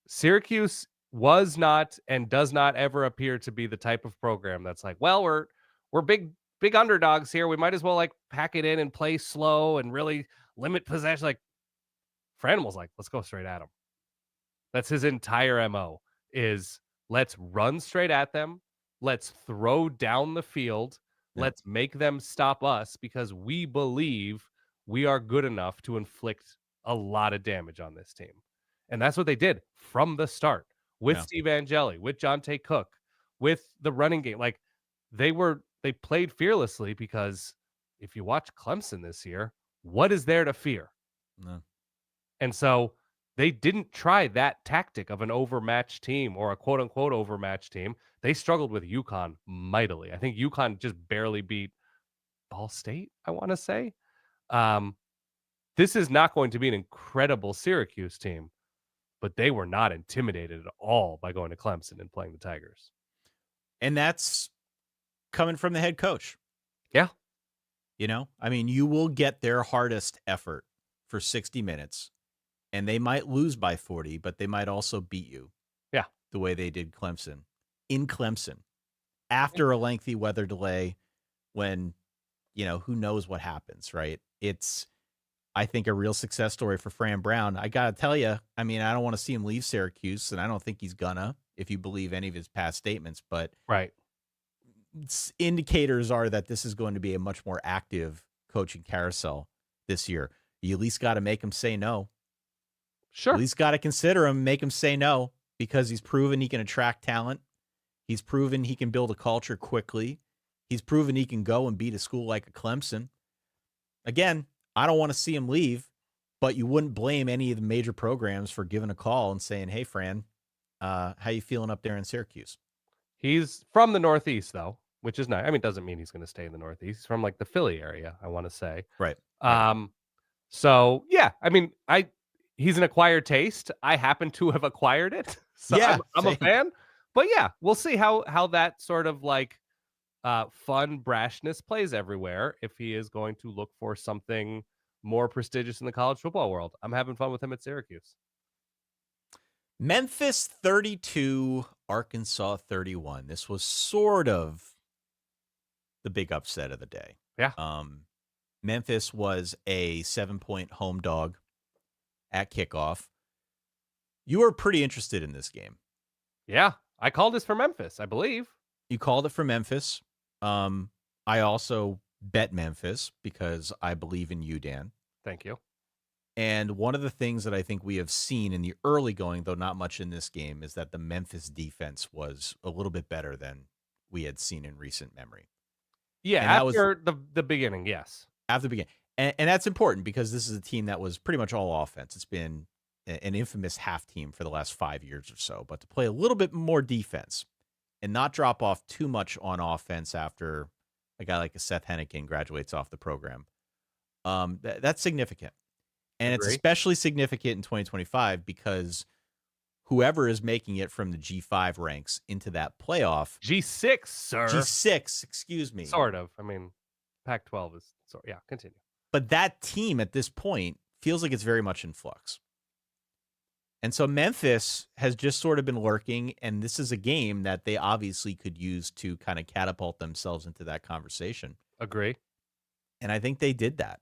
Syracuse was not and does not ever appear to be the type of program that's like, well, we're big underdogs here. We might as well like pack it in and play slow and really limit possession. Like Franimal's like, let's go straight at them. That's his entire MO is let's run straight at them. Let's throw down the field. Yeah. Let's make them stop us because we believe we are good enough to inflict a lot of damage on this team. And that's what they did from the start with Steve Angeli, with Jonte Cook, with the running game. Like they played fearlessly because if you watch Clemson this year, what is there to fear? No. And so they didn't try that tactic of an overmatched team or a quote unquote overmatched team. They struggled with UConn mightily. I think UConn just barely beat Ball State, I want to say. This is not going to be an incredible Syracuse team, but they were not intimidated at all by going to Clemson and playing the Tigers. And that's coming from the head coach. Yeah. You know, I mean, you will get their hardest effort for 60 minutes, and they might lose by 40, but they might also beat you. Yeah. The way they did Clemson. In Clemson. After a lengthy weather delay when, you know, who knows what happens, right? It's, I think, a real success story for Fran Brown. I got to tell you, I mean, I don't want to see him leave Syracuse, and I don't think he's gonna, if you believe any of his past statements, but right. Indicators are that this is going to be a much more active coaching carousel this year. You at least got to make him say no. Sure. At least got to consider him, make him say no, because he's proven he can attract talent. He's proven he can build a culture quickly. He's proven he can go and beat a school like a Clemson. Again, I don't want to see him leave, but you wouldn't blame any of the major programs for giving a call and saying, hey, Fran, how you feeling up there in Syracuse? He's from the Northeast, though, which is nice. I mean, it doesn't mean he's going to stay in the Northeast. He's from like the Philly area, I want to say. Right. So, yeah, I mean, he's an acquired taste. I happen to have acquired it. So yeah, I'm a fan. But yeah, we'll see how that sort of like fun brashness plays everywhere if he is going to look for something more prestigious in the college football world. I'm having fun with him at Syracuse. Memphis 32, Arkansas 31. This was sort of the big upset of the day. Yeah. Memphis was a 7-point home dog at kickoff. You were pretty interested in this game. Yeah, I called this for Memphis, I believe. You called it for Memphis. I also bet Memphis because I believe in you, Dan. Thank you. And one of the things that I think we have seen in the early going, though not much in this game, is that the Memphis defense was a little bit better than we had seen in recent memory. Yeah, And that was after the beginning, yes. after the beginning. And that's important because this is a team that was pretty much all offense. It's been an infamous half team for the last 5 years or so, but to play a little bit more defense and not drop off too much on offense after a guy like a Seth Hennigan graduates off the program, that's significant. And it's Agree. especially significant in 2025 because whoever is making it from the G5 ranks into that playoff, G6, sir. G6, excuse me. Sort of. I mean, Pac-12 is yeah, continue. But that team at this point feels like it's very much in flux. And so Memphis has just sort of been lurking, and this is a game that they obviously could use to kind of catapult themselves into that conversation. Agree. And I think they did that.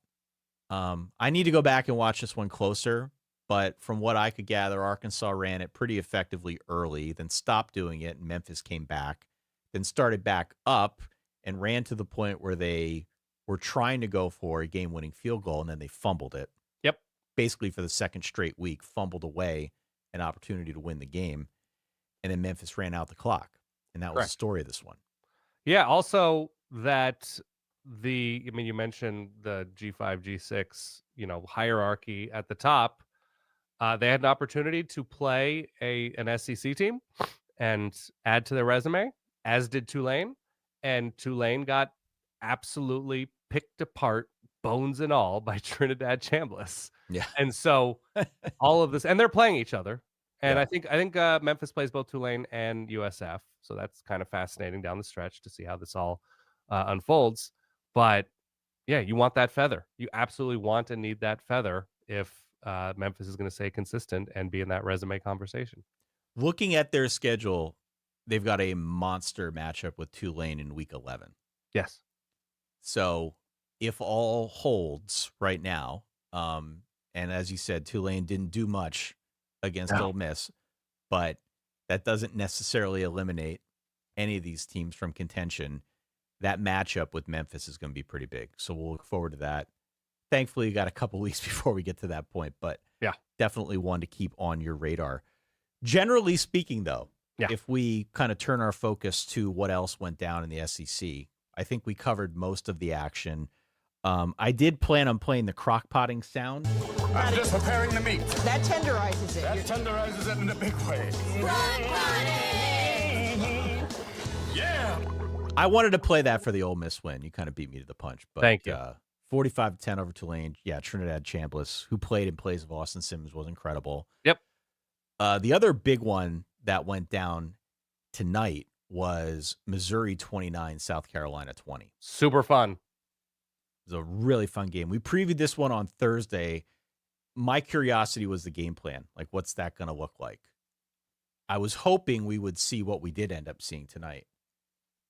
I need to go back and watch this one closer, but from what I could gather, Arkansas ran it pretty effectively early, then stopped doing it, and Memphis came back, then started back up and ran to the point where they were trying to go for a game-winning field goal, and then they fumbled it. Yep. Basically for the second straight week, fumbled away an opportunity to win the game, and then Memphis ran out the clock, and that was Correct. the story of this one. Yeah, also that you mentioned the G5, G6, hierarchy at the top. They had an opportunity to play an SEC team and add to their resume, as did Tulane. And Tulane got absolutely picked apart, bones and all, by Trinidad Chambliss. Yeah. And so all of this, and they're playing each other. And Yeah. I think Memphis plays both Tulane and USF. So that's kind of fascinating down the stretch to see how this all unfolds. But yeah, you want that feather. You absolutely want and need that feather if Memphis is going to stay consistent and be in that resume conversation. Looking at their schedule, they've got a monster matchup with Tulane in week 11. Yes. So if all holds right now, and as you said, Tulane didn't do much against Ole Miss, but that doesn't necessarily eliminate any of these teams from contention. That matchup with Memphis is going to be pretty big. So we'll look forward to that. Thankfully, you got a couple weeks before we get to that point, but yeah, definitely one to keep on your radar. Generally speaking, though, if we kind of turn our focus to what else went down in the SEC, I think we covered most of the action. I did plan on playing the crock potting sound. I'm just preparing the meat. That tenderizes it. That tenderizes it in a big way. Yeah. I wanted to play that for the Ole Miss win. You kind of beat me to the punch. But, thank you. 45-10 over Tulane. Yeah, Trinidad Chambliss, who played in place of Austin Simmons, was incredible. Yep. The other big one that went down tonight was Missouri 29, South Carolina 20. Super fun. It was a really fun game. We previewed this one on Thursday. My curiosity was the game plan. Like, what's that going to look like? I was hoping we would see what we did end up seeing tonight,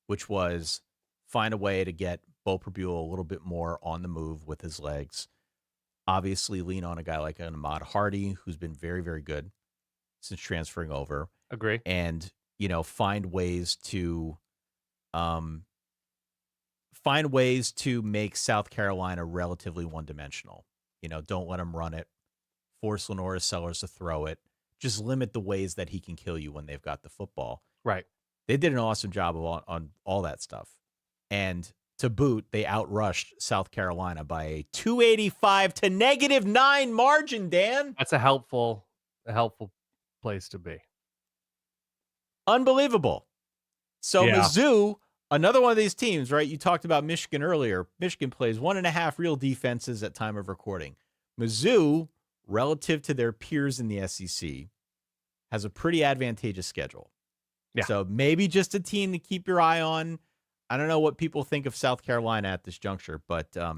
which was find a way to get Bo Prabule a little bit more on the move with his legs. Obviously, lean on a guy like an Ahmad Hardy, who's been very, very good since transferring over. Agree. And, find ways to make South Carolina relatively one-dimensional. Don't let him run it. Force Lenora Sellers to throw it. Just limit the ways that he can kill you when they've got the football. Right. They did an awesome job on all that stuff. And to boot, they outrushed South Carolina by a 285 to -9 margin, Dan. That's a helpful place to be. Unbelievable. So Yeah. Mizzou, another one of these teams, right? You talked about Michigan earlier. Michigan plays 1.5 real defenses at time of recording. Mizzou, relative to their peers in the SEC, has a pretty advantageous schedule. Yeah. So maybe just a team to keep your eye on. I don't know what people think of South Carolina at this juncture, but just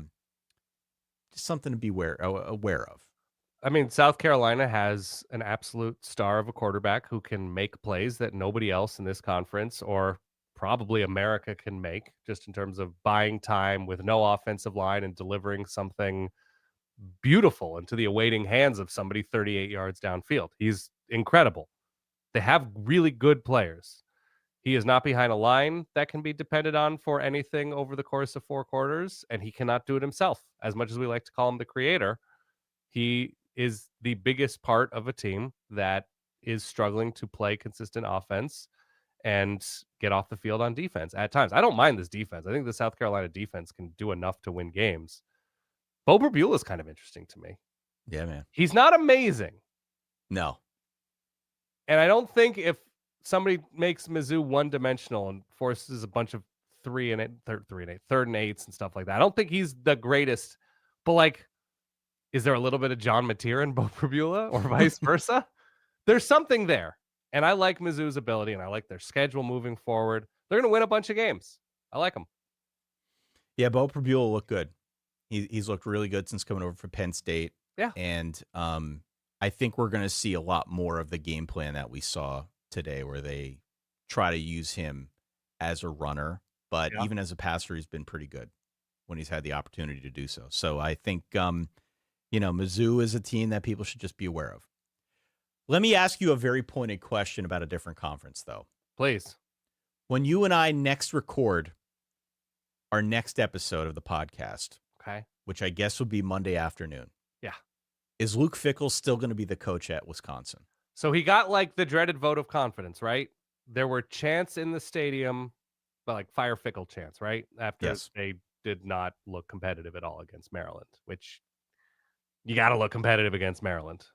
something to be aware of. I mean, South Carolina has an absolute star of a quarterback who can make plays that nobody else in this conference or probably America can make, just in terms of buying time with no offensive line and delivering something beautiful into the awaiting hands of somebody 38 yards downfield. He's incredible. They have really good players. He is not behind a line that can be depended on for anything over the course of 4 quarters, and he cannot do it himself. As much as we like to call him the creator, he is the biggest part of a team that is struggling to play consistent offense and get off the field on defense at times. I don't mind this defense. I think the South Carolina defense can do enough to win games. Bo Burbula is kind of interesting to me. Yeah, man. He's not amazing. No. And I don't think if somebody makes Mizzou one-dimensional and forces a bunch of third and eights and stuff like that, I don't think he's the greatest. But, like, is there a little bit of John Mateer in Bo Burbula or vice versa? There's something there. And I like Mizzou's ability, and I like their schedule moving forward. They're going to win a bunch of games. I like them. Yeah, Bo Burbula looked good. He's looked really good since coming over from Penn State. Yeah. And I think we're going to see a lot more of the game plan that we saw today, where they try to use him as a runner. But even as a passer, he's been pretty good when he's had the opportunity to do so. So I think, Mizzou is a team that people should just be aware of. Let me ask you a very pointed question about a different conference, though. Please. When you and I next record our next episode of the podcast, Okay. which I guess would be Monday afternoon. Yeah. Is Luke Fickell still going to be the coach at Wisconsin? So he got, like, the dreaded vote of confidence, right? There were chants in the stadium, but like fire Fickell chants, right? After they did not look competitive at all against Maryland, which you got to look competitive against Maryland.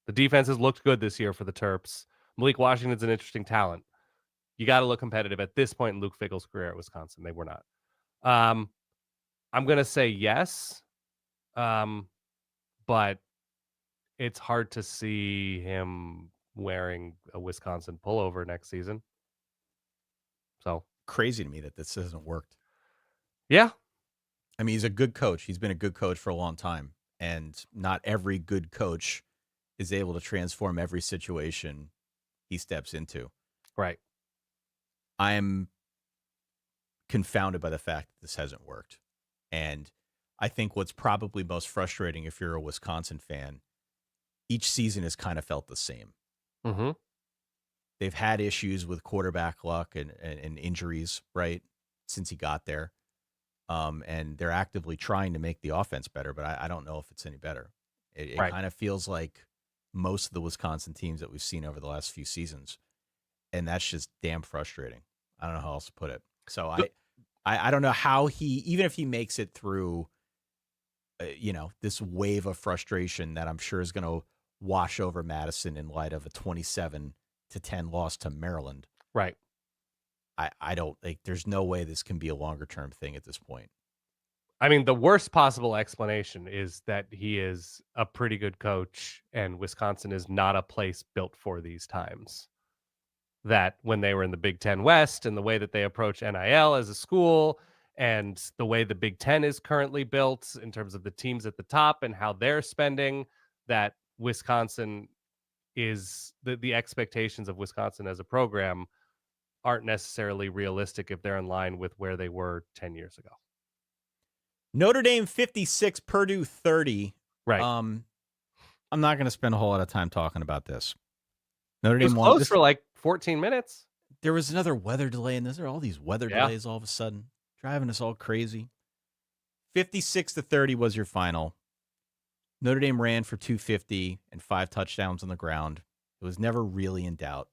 The defense has looked good this year for the Terps. Malik Washington's an interesting talent. You got to look competitive at this point in Luke Fickell's career at Wisconsin. They were not. I'm going to say yes, but it's hard to see him wearing a Wisconsin pullover next season. So crazy to me that this hasn't worked. Yeah. I mean, he's a good coach. He's been a good coach for a long time, and not every good coach is able to transform every situation he steps into. Right. I'm confounded by the fact that this hasn't worked. And I think what's probably most frustrating if you're a Wisconsin fan, each season has kind of felt the same. Mm-hmm. They've had issues with quarterback luck and injuries, right, since he got there. And they're actively trying to make the offense better, but I don't know if it's any better. It kind of feels like most of the Wisconsin teams that we've seen over the last few seasons. And that's just damn frustrating. I don't know how else to put it. So I don't know how even if he makes it through, this wave of frustration that I'm sure is going to wash over Madison in light of a 27-10 loss to Maryland. Right. I don't think there's no way this can be a longer term thing at this point. I mean, the worst possible explanation is that he is a pretty good coach and Wisconsin is not a place built for these times. That when they were in the Big Ten West and the way that they approach NIL as a school and the way the Big Ten is currently built in terms of the teams at the top and how they're spending, that Wisconsin is the expectations of Wisconsin as a program aren't necessarily realistic if they're in line with where they were 10 years ago. Notre Dame 56, Purdue 30. Right. I'm not going to spend a whole lot of time talking about this. Notre It was Dame close won for like 14 minutes. There was another weather delay in this. There are all these weather delays all of a sudden, driving us all crazy. 56-30 was your final. Notre Dame ran for 250 and 5 touchdowns on the ground. It was never really in doubt.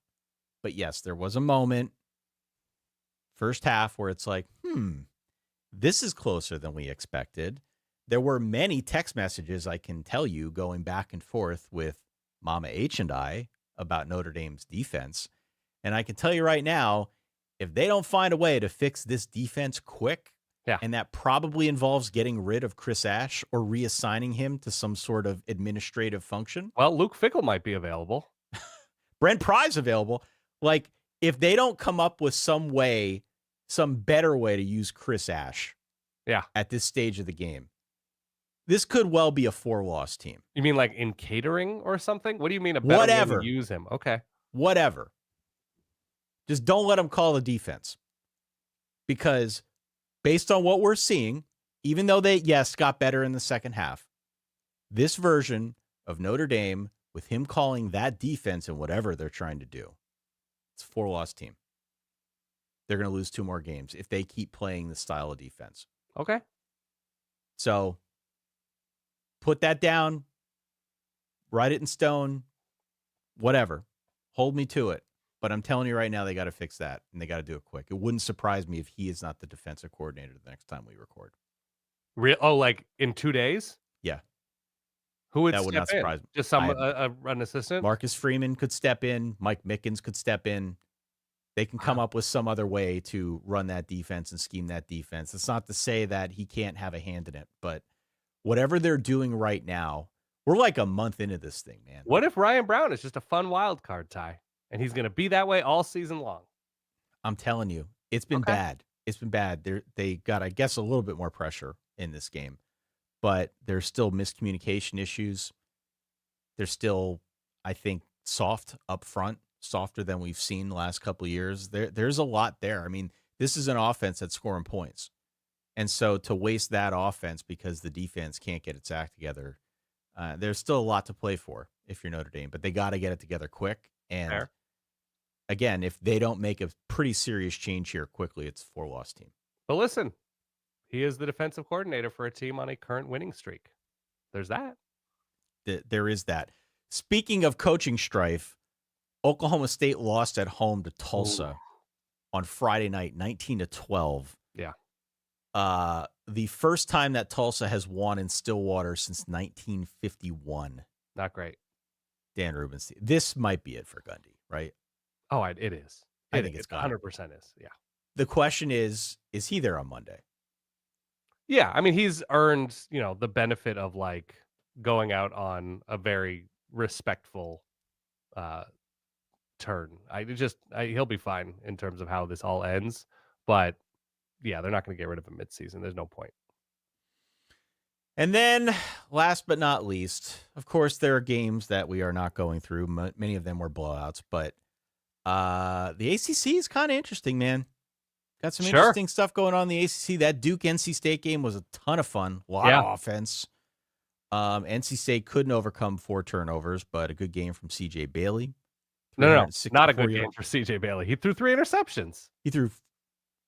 But yes, there was a moment, first half, where it's like, this is closer than we expected. There were many text messages, I can tell you, going back and forth with Mama H and I about Notre Dame's defense. And I can tell you right now, if they don't find a way to fix this defense quick, and that probably involves getting rid of Chris Ash or reassigning him to some sort of administrative function. Well, Luke Fickell might be available. Brent Pry's available. Like, if they don't come up with some better way to use Chris Ash at this stage of the game, this could well be a 4-loss team. You mean like in catering or something? What do you mean a better way to use him? Okay. Whatever. Just don't let him call the defense. Because based on what we're seeing, even though they, got better in the second half, this version of Notre Dame with him calling that defense and whatever they're trying to do, it's a 4-loss team. They're going to lose 2 more games if they keep playing the style of defense. Okay. So put that down, write it in stone, whatever. Hold me to it. But I'm telling you right now, they got to fix that, and they got to do it quick. It wouldn't surprise me if he is not the defensive coordinator the next time we record. Like in 2 days? Yeah. Who would That step would not in? surprise me. Just an assistant? Marcus Freeman could step in. Mike Mickens could step in. They can come up with some other way to run that defense and scheme that defense. It's not to say that he can't have a hand in it, but whatever they're doing right now, we're like a month into this thing, man. What if Ryan Brown is just a fun wild card, Ty, and he's going to be that way all season long? I'm telling you, it's been bad. It's been bad. They got, I guess, a little bit more pressure in this game, but there's still miscommunication issues. They're still, I think, soft up front, softer than we've seen the last couple of years. There's a lot there. I mean, this is an offense that's scoring points. And so to waste that offense because the defense can't get its act together, there's still a lot to play for if you're Notre Dame, but they got to get it together quick. And Fair. again, if they don't make a pretty serious change here quickly, it's a 4-loss team. But listen, he is the defensive coordinator for a team on a current winning streak. There's that. There is that. Speaking of coaching strife, Oklahoma State lost at home to Tulsa on Friday night, 19-12. Yeah. The first time that Tulsa has won in Stillwater since 1951. Not great. Dan Rubenstein. This might be it for Gundy, right? Oh, it is. I think it's gone. 100% is. Yeah. The question is he there on Monday? Yeah. I mean, he's earned, the benefit of like going out on a very respectful turn. He'll be fine in terms of how this all ends. But yeah, they're not going to get rid of him midseason. There's no point. And then, last but not least, of course, there are games that we are not going through. Many of them were blowouts, but the ACC is kind of interesting, man. Got some interesting stuff going on in the ACC. That Duke-NC State game was a ton of fun. A lot of offense. NC State couldn't overcome 4 turnovers, but a good game from C.J. Bailey. No, not a good game for C.J. Bailey. He threw 3 interceptions. He threw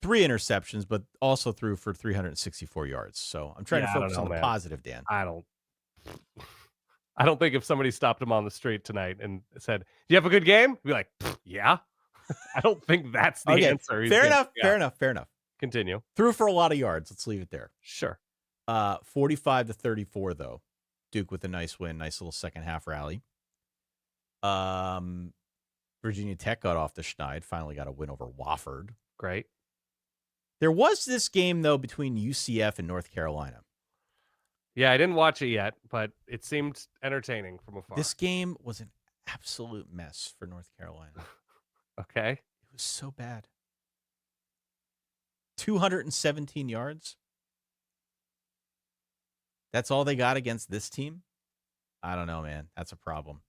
3 interceptions, but also threw for 364 yards. So I'm trying to focus on the positive, Dan. I don't think if somebody stopped him on the street tonight and said, "Do you have a good game?" He'd be like, "Yeah." I don't think that's the answer. Fair enough. Continue. Threw for a lot of yards. Let's leave it there. Sure. 45-34 though. Duke with a nice win, nice little second half rally. Virginia Tech got off the schneid, finally got a win over Wofford. Great. There was this game, though, between UCF and North Carolina. Yeah, I didn't watch it yet, but it seemed entertaining from afar. This game was an absolute mess for North Carolina. Okay. It was so bad. 217 yards. That's all they got against this team? I don't know, man. That's a problem.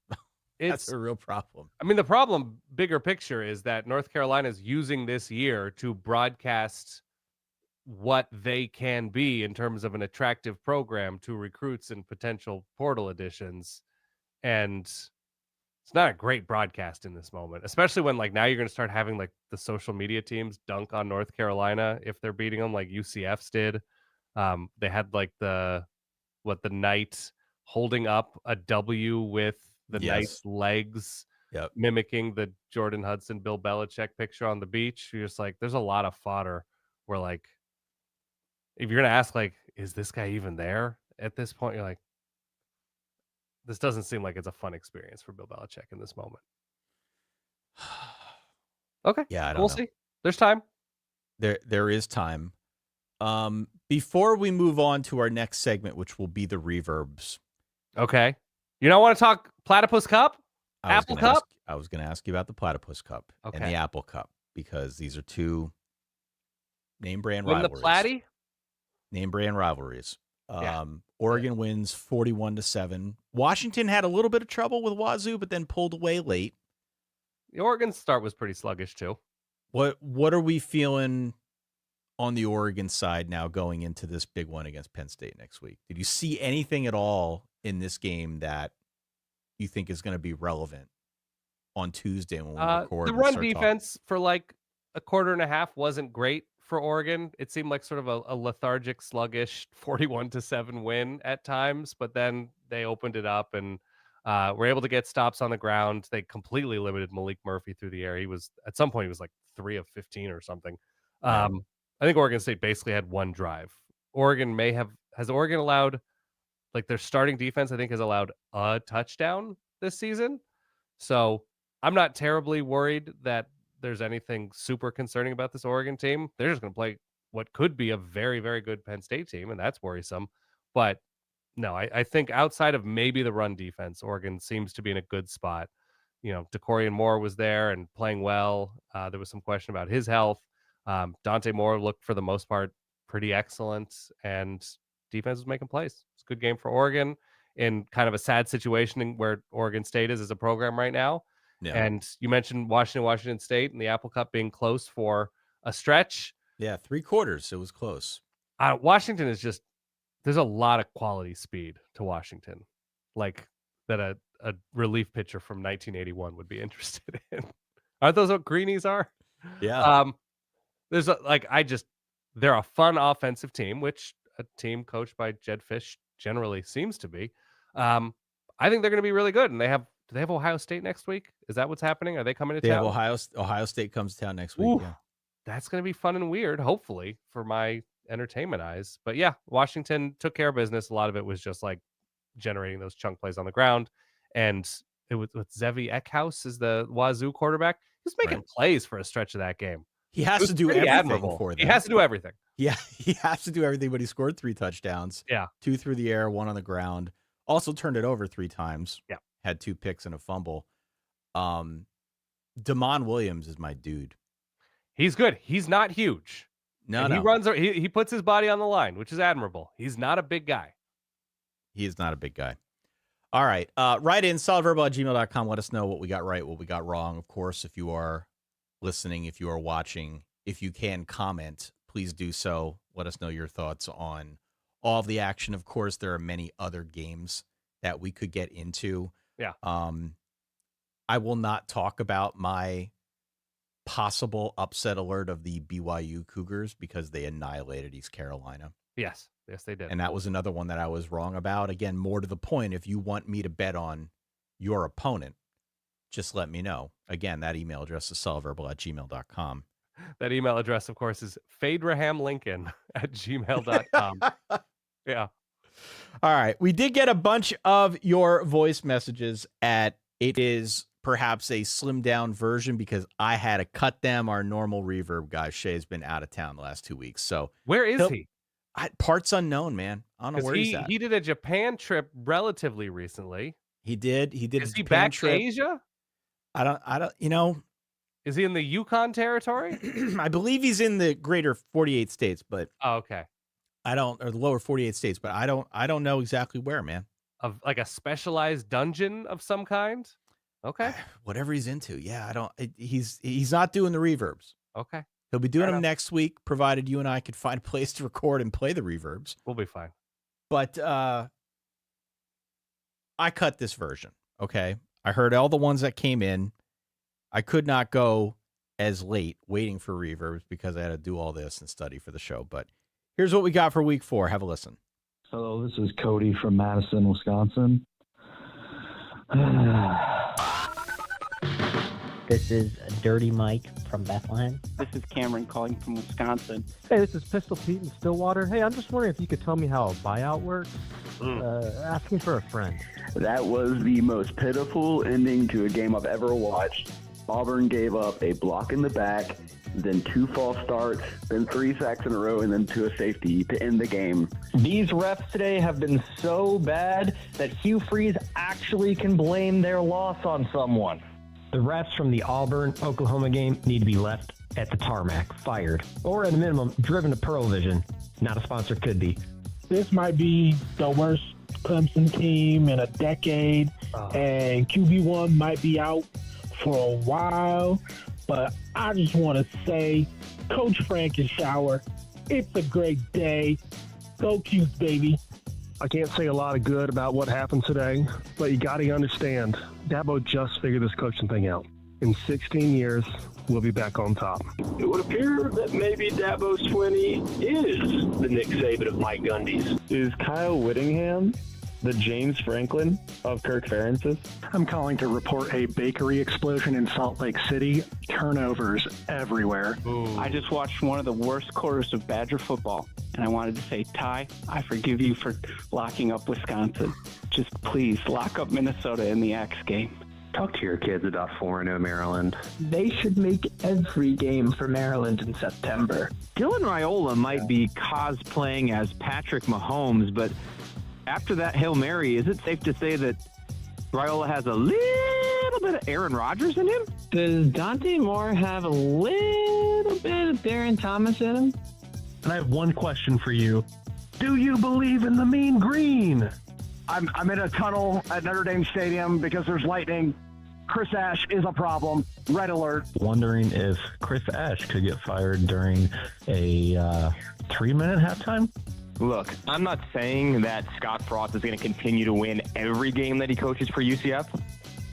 That's a real problem. I mean, the problem, bigger picture, is that North Carolina is using this year to broadcast what they can be in terms of an attractive program to recruits and potential portal additions. And it's not a great broadcast in this moment, especially when like now you're going to start having like the social media teams dunk on North Carolina if they're beating them like UCF's did. They had like the Knight holding up a W with the Knight's legs, mimicking the Jordan Hudson, Bill Belichick picture on the beach. You're just like, there's a lot of fodder where like, if you're going to ask like, is this guy even there at this point? You're like, this doesn't seem like it's a fun experience for Bill Belichick in this moment. Okay. Yeah, I don't know. See. There's time. There is time. Before we move on to our next segment, which will be the Reverbs. Okay. You don't want to talk Platypus Cup? Apple Cup? I was going to ask you about the Platypus Cup and the Apple Cup, because these are two name brand rivalries. The Platy? Name brand rivalries. Oregon wins 41-7. Washington had a little bit of trouble with Wazoo, but then pulled away late. The Oregon start was pretty sluggish too. What are we feeling on the Oregon side now going into this big one against Penn State next week? Did you see anything at all in this game that you think is going to be relevant on Tuesday when we record? The run defense for like a quarter and a half wasn't great for Oregon. It seemed like sort of a lethargic, sluggish 41-7 win at times, but then they opened it up and were able to get stops on the ground. They completely limited Malik Murphy through the air. He was at some point he was like 3 of 15 or something. I think Oregon State basically had one drive. Has Oregon allowed, like, their starting defense, I think, has allowed a touchdown this season. So I'm not terribly worried that there's anything super concerning about this Oregon team. They're just going to play what could be a very, very good Penn State team, and that's worrisome. But no, I think outside of maybe the run defense, Oregon seems to be in a good spot. You know, DeCorian Moore was there and playing well. There was some question about his health. Dante Moore looked, for the most part, pretty excellent, and defense was making plays. It's a good game for Oregon in kind of a sad situation where Oregon State is as a program right now. Yeah. And you mentioned Washington State and the Apple Cup being close for a stretch. Yeah, 3/4. It was close. Washington is just, there's a lot of quality speed to Washington, like that a relief pitcher from 1981 would be interested in. Aren't those what greenies are? Yeah. They're a fun offensive team, which a team coached by Jed Fish generally seems to be. I think they're going to be really good, and do they have Ohio State next week? Is that what's happening? Are they coming to town? They have Ohio State comes to town next week. Yeah. That's going to be fun and weird, hopefully, for my entertainment eyes. But yeah, Washington took care of business. A lot of it was just like generating those chunk plays on the ground. And it was with Zevi Eckhouse as the Wazoo quarterback. He was making plays for a stretch of that game. He has to do everything for them. He has to do everything. Yeah, he has to do everything, but he scored 3 touchdowns. Yeah. 2 through the air, 1 on the ground. Also turned it over 3 times. Yeah. Had 2 picks and a fumble. Damon Williams is my dude. He's good. He's not huge. No. He puts his body on the line, which is admirable. He's not a big guy. He is not a big guy. All right. Write in solidverbal@gmail.com. Let us know what we got right, what we got wrong. Of course, if you are listening, if you are watching, if you can comment, please do so. Let us know your thoughts on all of the action. Of course, there are many other games that we could get into. Yeah. I will not talk about my possible upset alert of the BYU Cougars because they annihilated East Carolina. Yes, they did. And that was another one that I was wrong about. Again, more to the point, if you want me to bet on your opponent, just let me know. Again, that email address is solidverbal@gmail.com. That email address, of course, is fadeраhamlincoln@gmail.com. Yeah. All right. We did get a bunch of your voice messages it is perhaps a slimmed down version because I had to cut them. Our normal reverb guy, Shay's been out of town the last 2 weeks. So where is he? Parts unknown, man. I don't know where he's at. He did a Japan trip relatively recently. He did. Is he back to Asia? I don't, you know. Is he in the Yukon territory? I believe he's in the greater 48 states, but okay. or the lower 48 states, but I don't know exactly where, man. Of like a specialized dungeon of some kind? Okay. Whatever he's into. Yeah, he's not doing the reverbs. Okay. He'll be doing them next week, provided you and I could find a place to record and play the reverbs. We'll be fine. But I cut this version, okay? I heard all the ones that came in. I could not go as late waiting for reverbs because I had to do all this and study for the show. But here's what we got for week 4. Have a listen. Hello, this is Cody from Madison, Wisconsin. This is Dirty Mike from Bethlehem. This is Cameron calling from Wisconsin. Hey, this is Pistol Pete in Stillwater. Hey, I'm just wondering if you could tell me how a buyout works. Asking for a friend. That was the most pitiful ending to a game I've ever watched. Auburn gave up a block in the back, then 2 false starts, then 3 sacks in a row, and then 2 a safety to end the game. These refs today have been so bad that Hugh Freeze actually can blame their loss on someone. The refs from the Auburn-Oklahoma game need to be left at the tarmac, fired, or at a minimum, driven to Pearl Vision. Not a sponsor, could be. This might be the worst Clemson team in a decade, and QB1 might be out for a while, but I just want to say, Coach Frankenshower, it's a great day. Go Cuse, baby. I can't say a lot of good about what happened today, but you got to understand, Dabo just figured this coaching thing out. In 16 years, we'll be back on top. It would appear that maybe Dabo Sweeney is the Nick Saban of Mike Gundy's. Is Kyle Whittingham the James Franklin of Kirk Ferentz's? I'm calling to report a bakery explosion in Salt Lake City. Turnovers everywhere. I just watched one of the worst quarters of Badger football, and I wanted to say, Ty, I forgive you for locking up Wisconsin. Just please lock up Minnesota in the X game. Talk to your kids about 4-0 Maryland. They should make every game for Maryland in September. Dylan Raiola might be cosplaying as Patrick Mahomes, but after that Hail Mary, is it safe to say that Raiola has a little bit of Aaron Rodgers in him? Does Dante Moore have a little bit of Darren Thomas in him? And I have one question for you. Do you believe in the mean green? I'm in a tunnel at Notre Dame Stadium because there's lightning. Chris Ash is a problem. Red alert. Wondering if Chris Ash could get fired during a 3-minute halftime? Look, I'm not saying that Scott Frost is going to continue to win every game that he coaches for UCF.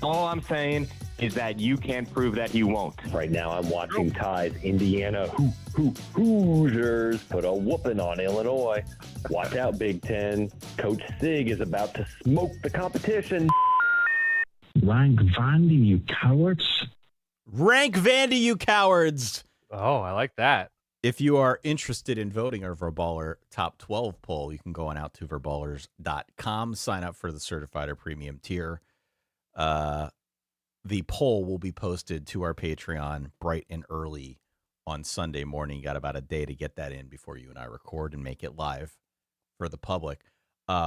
All I'm saying is that you can't prove that he won't. Right now, I'm watching Ty's Indiana Hoosiers put a whooping on Illinois. Watch out, Big Ten. Coach Sig is about to smoke the competition. Rank Vandy, you cowards. Rank Vandy, you cowards. Oh, I like that. If you are interested in voting our Verballer Top 12 poll, you can go on out to verballers.com, sign up for the certified or premium tier. The poll will be posted to our Patreon bright and early on Sunday morning. You got about a day to get that in before you and I record and make it live for the public.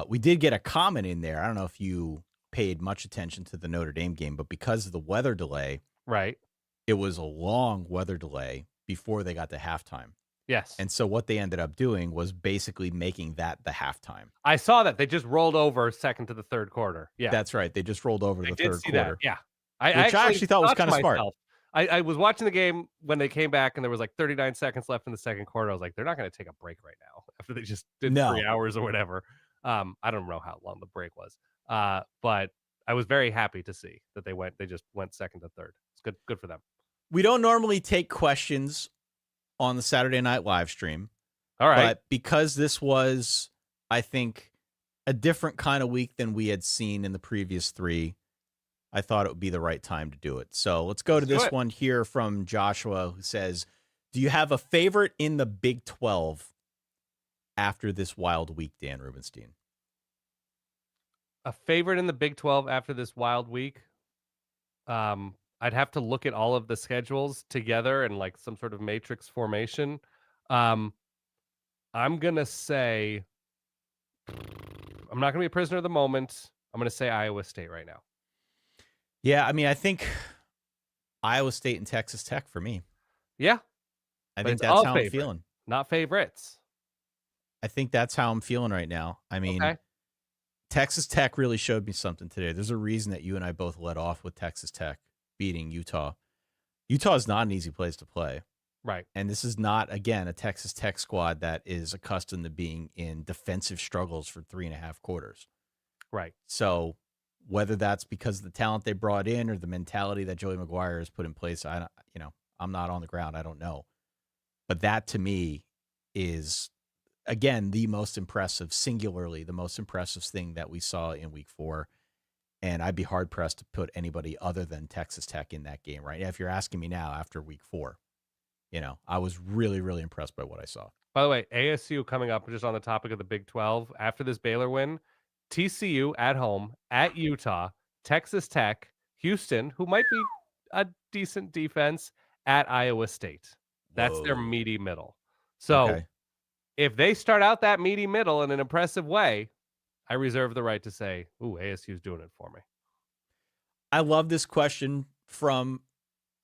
We did get a comment in there. I don't know if you paid much attention to the Notre Dame game, but because of the weather delay, right, it was a long weather delay before they got to halftime. Yes. And so what they ended up doing was basically making that the halftime. I saw that. They just rolled over second to the third quarter. Yeah. That's right. They just rolled over the third quarter. That. Yeah. I actually thought was kind of smart. I was watching the game when they came back and there was like 39 seconds left in the second quarter. I was like, they're not going to take a break right now after they just did 3 hours or whatever. I don't know how long the break was. But I was very happy to see that they just went second to third. It's good for them. We don't normally take questions on the Saturday Night live stream. All right. But because this was, I think, a different kind of week than we had seen in the previous 3, I thought it would be the right time to do it. So let's go to this one here from Joshua, who says, do you have a favorite in the Big 12 after this wild week, Dan Rubenstein? A favorite in the Big 12 after this wild week? I'd have to look at all of the schedules together and like some sort of matrix formation. I'm going to say, I'm not going to be a prisoner of the moment. I'm going to say Iowa State right now. Yeah, I mean, I think Iowa State and Texas Tech for me. Yeah. I think that's how I'm feeling. Not favorites. I think that's how I'm feeling right now. I mean, Texas Tech really showed me something today. There's a reason that you and I both led off with Texas Tech beating Utah. Utah is not an easy place to play. Right. And this is not, again, a Texas Tech squad that is accustomed to being in defensive struggles for 3.5 quarters. Right. So whether that's because of the talent they brought in or the mentality that Joey McGuire has put in place, I'm not on the ground. I don't know. But that to me is, again, singularly the most impressive thing that we saw in week 4. And I'd be hard pressed to put anybody other than Texas Tech in that game right now. If you're asking me now after week 4, I was really, really impressed by what I saw. By the way, ASU coming up just on the topic of the Big 12 after this Baylor win, TCU at home, at Utah, Texas Tech, Houston, who might be a decent defense, at Iowa State. That's their meaty middle. So if they start out that meaty middle in an impressive way, I reserve the right to say, ooh, ASU's doing it for me. I love this question from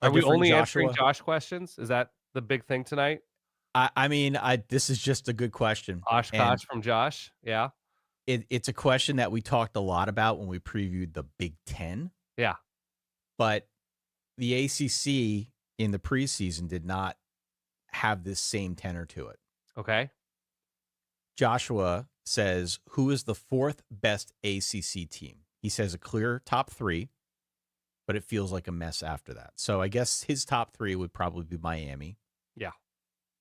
Are we only Joshua. answering Josh questions? Is that the big thing tonight? This is just a good question. Oshkosh from Josh. Yeah. It's a question that we talked a lot about when we previewed the Big 10. Yeah. But the ACC in the preseason did not have this same tenor to it. Okay. Joshua says, who is the fourth best ACC team? He says a clear top 3, but it feels like a mess after that. So I guess his top 3 would probably be Miami. Yeah.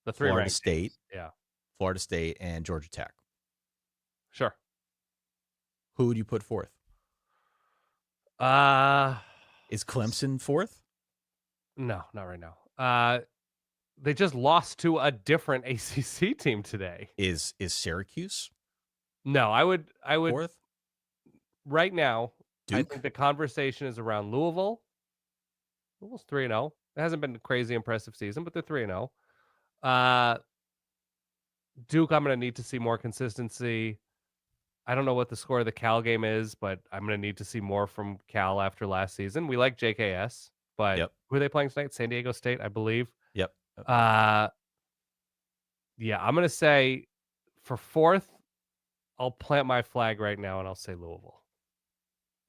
The 3 Florida ranked State. teams. Yeah. Florida State and Georgia Tech. Sure. Who would you put fourth? Is Clemson fourth? No, not right now. They just lost to a different ACC team today. Is Syracuse? No, I would fourth? Right now. Duke? I think the conversation is around Louisville. Louisville's 3-0. It hasn't been a crazy impressive season, but they're 3-0. Duke, I'm going to need to see more consistency. I don't know what the score of the Cal game is, but I'm going to need to see more from Cal after last season. We like JKS, but who are they playing tonight? San Diego State, I believe. Yep. Yeah, I'm going to say for fourth, I'll plant my flag right now, and I'll say Louisville.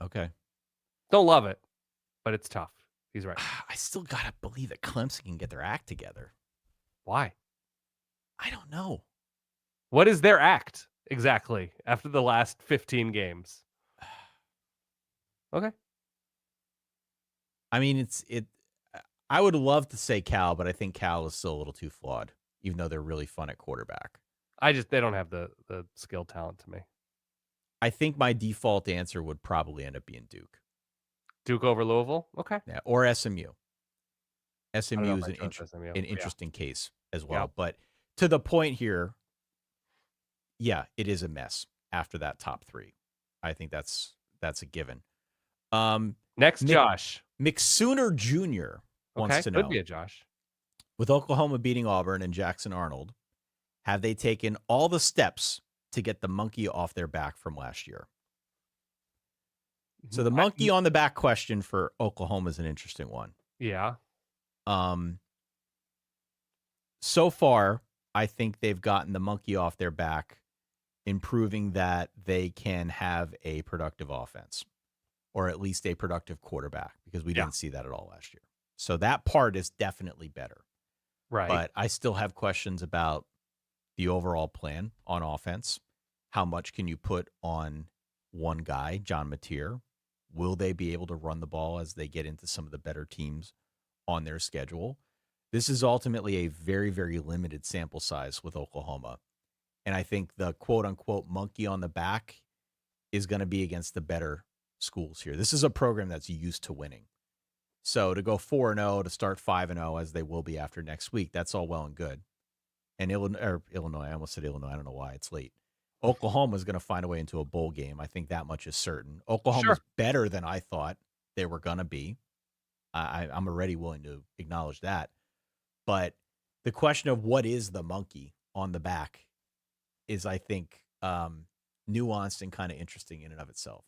Okay. Don't love it, but it's tough. He's right. I still got to believe that Clemson can get their act together. Why? I don't know. What is their act exactly after the last 15 games? Okay. I mean, I would love to say Cal, but I think Cal is still a little too flawed, even though they're really fun at quarterback. They don't have the skill talent to me. I think my default answer would probably end up being Duke. Duke over Louisville? Okay. Yeah, or SMU. SMU is SMU. an interesting case as well. Yeah. But to the point here, yeah, it is a mess after that top 3. I think that's a given. Next, Josh. McSooner Jr. wants to know. Could be a Josh. With Oklahoma beating Auburn and Jackson Arnold, have they taken all the steps to get the monkey off their back from last year? So the monkey on the back question for Oklahoma is an interesting one. Yeah. So far, I think they've gotten the monkey off their back in proving that they can have a productive offense, or at least a productive quarterback, because we didn't see that at all last year. So that part is definitely better. Right. But I still have questions about the overall plan on offense. How much can you put on one guy, John Mateer? Will they be able to run the ball as they get into some of the better teams on their schedule? This is ultimately a very, very limited sample size with Oklahoma. And I think the quote-unquote monkey on the back is going to be against the better schools here. This is a program that's used to winning. So to go 4-0, to start 5-0, as they will be after next week, that's all well and good. And Illinois, I almost said Illinois. I don't know why. It's late. Oklahoma is going to find a way into a bowl game. I think that much is certain. Oklahoma's better than I thought they were going to be. I'm already willing to acknowledge that. But the question of what is the monkey on the back is, I think, nuanced and kind of interesting in and of itself.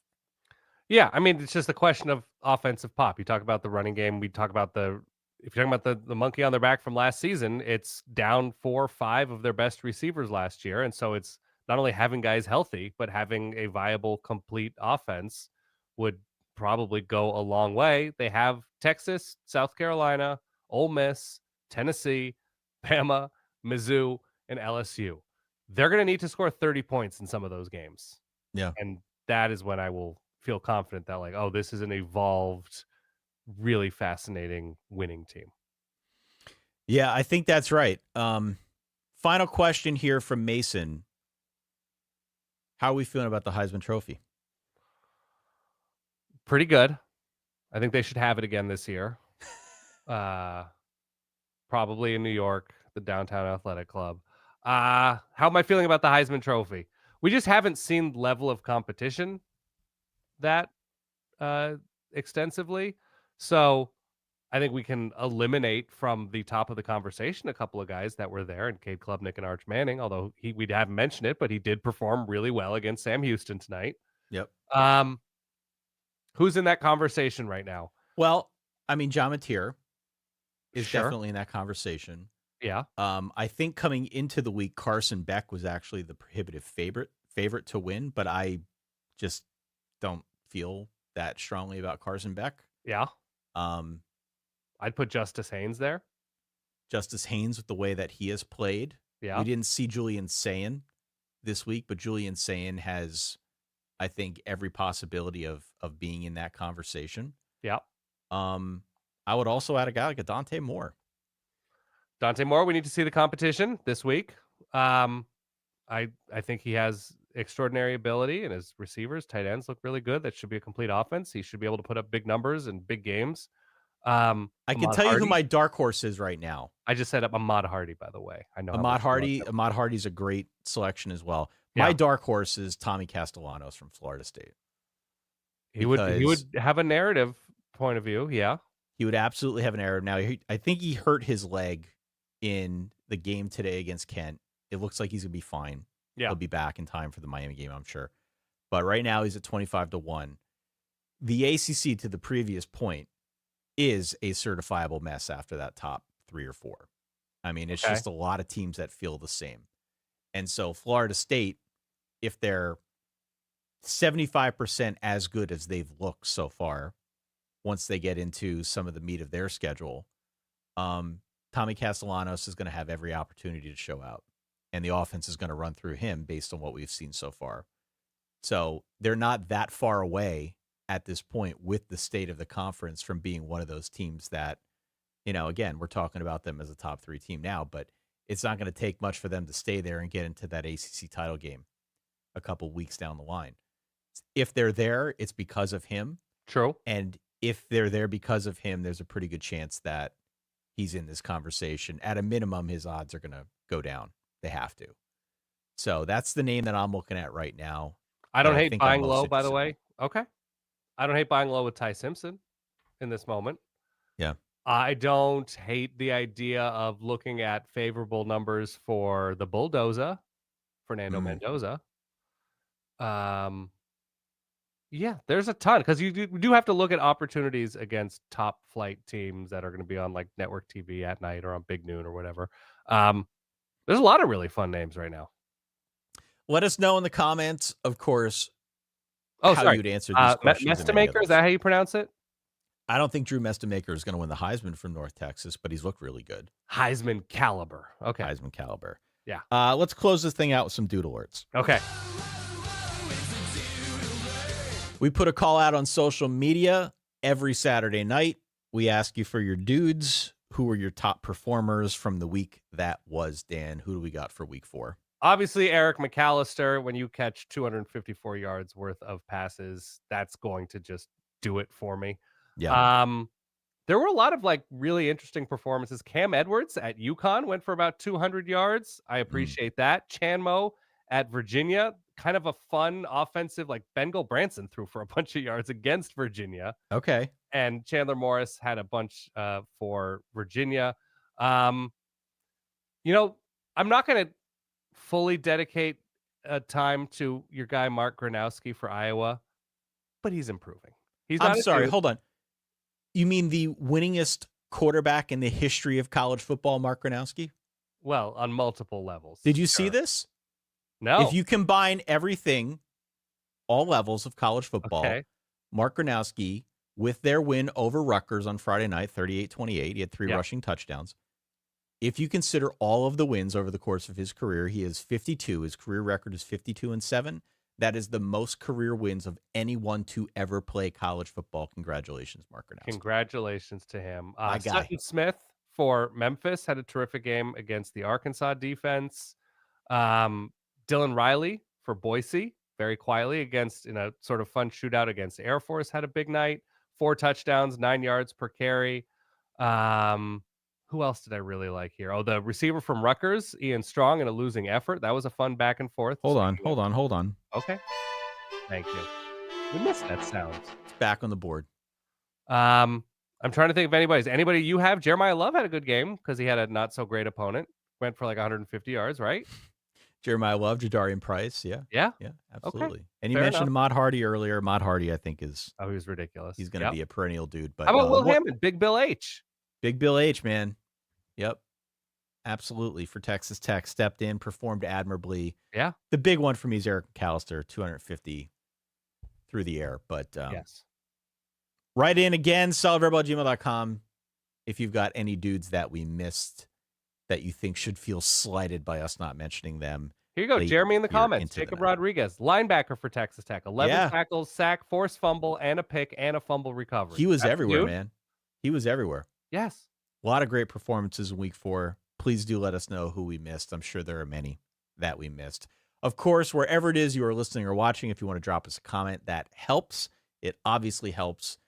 Yeah, I mean, it's just a question of offensive pop. You talk about the running game. We talk about if you're talking about the monkey on their back from last season, it's down 4 or 5 of their best receivers last year. And so it's not only having guys healthy, but having a viable, complete offense would probably go a long way. They have Texas, South Carolina, Ole Miss, Tennessee, Bama, Mizzou, and LSU. They're going to need to score 30 points in some of those games. Yeah. And that is when I will feel confident that, like, oh, this is an evolved, really fascinating winning team. Yeah, I think that's right. Final question here from Mason. How are we feeling about the Heisman Trophy? Pretty good. I think they should have it again this year. Probably in New York, the Downtown Athletic Club. How am I feeling about the Heisman Trophy? We just haven't seen level of competition that extensively. So I think we can eliminate from the top of the conversation a couple of guys that were there, and Cade Klubnik and Arch Manning, although we haven't mentioned it, but he did perform really well against Sam Houston tonight. Yep. Who's in that conversation right now? Well, I mean, John Mateer is definitely in that conversation. Yeah. I think coming into the week, Carson Beck was actually the prohibitive favorite to win, but I just don't feel that strongly about Carson Beck. Yeah. I'd put Justice Haynes there. Justice Haynes, with the way that he has played. Yeah. We didn't see Julian Sayin this week, but Julian Sayin has, I think, every possibility of being in that conversation. Yeah. I would also add a guy like a Dante Moore. Dante Moore, we need to see the competition this week. I think he has extraordinary ability, and his receivers, tight ends look really good. That should be a complete offense. He should be able to put up big numbers in big games. I can tell you who my dark horse is right now. I just said Ahmad Hardy, by the way. I know Ahmad Hardy's a great selection as well. Yeah. My dark horse is Tommy Castellanos from Florida State. He would have a narrative point of view, yeah. He would absolutely have an narrative. Now, I think he hurt his leg in the game today against Kent. It looks like he's going to be fine. Yeah. He'll be back in time for the Miami game, I'm sure. But right now he's at 25-1. The ACC, to the previous point, is a certifiable mess after that top 3 or 4. I mean, it's just a lot of teams that feel the same. And so Florida State, if they're 75% as good as they've looked so far, once they get into some of the meat of their schedule, Tommy Castellanos is going to have every opportunity to show out. And the offense is going to run through him based on what we've seen so far. So they're not that far away at this point with the state of the conference from being one of those teams that, again, we're talking about them as a top 3 team now, but it's not going to take much for them to stay there and get into that ACC title game a couple weeks down the line. If they're there, it's because of him. True. And if they're there because of him, there's a pretty good chance that he's in this conversation. At a minimum, his odds are going to go down. They have to. So that's the name that I'm looking at right now. I don't hate buying low, by the way. Okay. I don't hate buying low with Ty Simpson in this moment. Yeah. I don't hate the idea of looking at favorable numbers for the Bulldozer, Fernando Mendoza. Yeah, there's a ton because you do have to look at opportunities against top flight teams that are going to be on like network TV at night or on Big Noon or whatever. There's a lot of really fun names right now. Let us know in the comments, of course, how you'd answer these questions. Mestamaker, is that how you pronounce it? I don't think Drew Mestamaker is going to win the Heisman from North Texas, but he's looked really good. Heisman caliber. Okay. Heisman caliber. Yeah. Let's close this thing out with some dude alerts. Okay. We put a call out on social media every Saturday night. We ask you for your dudes. Who were your top performers from the week that was, Dan? Who do we got for week 4? Obviously, Eric McAllister, when you catch 254 yards worth of passes, that's going to just do it for me. Yeah. There were a lot of like really interesting performances. Cam Edwards at UConn went for about 200 yards. I appreciate that. Chanmo at Virginia, kind of a fun offensive, like Bengal Branson threw for a bunch of yards against Virginia. Okay. And Chandler Morris had a bunch for Virginia. I'm not going to fully dedicate time to your guy, Mark Gronowski for Iowa, but he's improving. I'm sorry. Hold on. You mean the winningest quarterback in the history of college football, Mark Gronowski? Well, on multiple levels. Did you see this? No. If you combine everything, all levels of college football, Mark Gronowski, with their win over Rutgers on Friday night, 38-28, he had 3 rushing touchdowns. If you consider all of the wins over the course of his career, he is 52. His career record is 52-7. That is the most career wins of anyone to ever play college football. Congratulations, Mark Gronowski. Congratulations to him. My guy. Sutton Smith for Memphis had a terrific game against the Arkansas defense. Dylan Riley for Boise, very quietly in a sort of fun shootout against Air Force, had a big night. 4 touchdowns, 9 yards per carry. Who else did I really like here? Oh, the receiver from Rutgers, Ian Strong, in a losing effort. That was a fun back and forth. Hold on. Okay. Thank you. We missed that sound. It's back on the board. I'm trying to think of anybody you have. Jeremiah Love had a good game because he had a not so great opponent. Went for like 150 yards, right? Jeremiah Love, Jadarian Price. Yeah, absolutely. Okay. And you mentioned Ahmad Hardy earlier. Ahmad Hardy, I think, is he was ridiculous. He's going to be a perennial dude. But how about Will Hammond, Big Bill H? Big Bill H, man. Yep, absolutely. For Texas Tech, stepped in, performed admirably. Yeah. The big one for me is Eric McAllister, 250 through the air. But yes. Write in again, solidverbal@gmail.com if you've got any dudes that we missed that you think should feel slighted by us not mentioning them. Here you go, late Jeremy in the here comments. into the Jacob night. Rodriguez, linebacker for Texas Tech. 11 Yeah. tackles, sack, forced fumble, and a pick, and a fumble recovery. He was That's everywhere, dude. man. He was everywhere. Yes. A lot of great performances in week 4. Please do let us know who we missed. I'm sure there are many that we missed. Of course, wherever it is you are listening or watching, if you want to drop us a comment, that helps. It obviously helps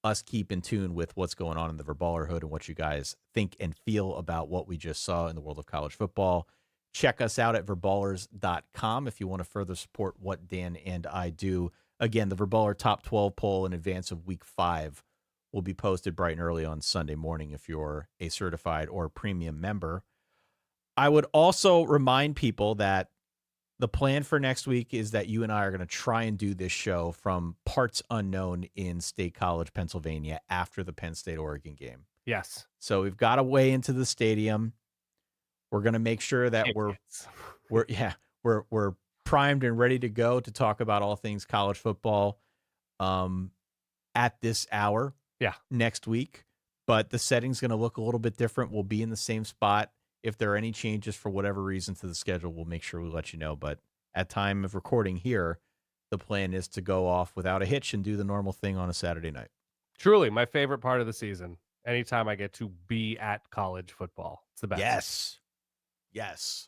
us keep in tune with what's going on in the Verballerhood and what you guys think and feel about what we just saw in the world of college football. Check us out at verballers.com if you want to further support what Dan and I do. Again, the Verballer Top 12 poll in advance of week 5 will be posted bright and early on Sunday morning if you're a certified or premium member. I would also remind people that the plan for next week is that you and I are going to try and do this show from parts unknown in State College, Pennsylvania, after the Penn State-Oregon game. Yes. So we've got a way into the stadium. We're going to make sure that we're primed and ready to go to talk about all things college football at this hour. Yeah. Next week. But the setting's going to look a little bit different. We'll be in the same spot. If there are any changes for whatever reason to the schedule, we'll make sure we let you know. But at time of recording here, the plan is to go off without a hitch and do the normal thing on a Saturday night. Truly, my favorite part of the season. Anytime I get to be at college football. It's the best. Yes. Yes.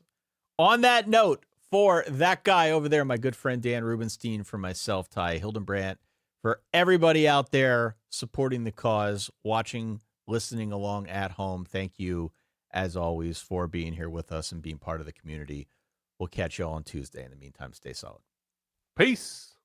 On that note, for that guy over there, my good friend Dan Rubenstein, for myself, Ty Hildenbrandt, for everybody out there supporting the cause, watching, listening along at home, thank you, as always, for being here with us and being part of the community. We'll catch you all on Tuesday. In the meantime, stay solid. Peace.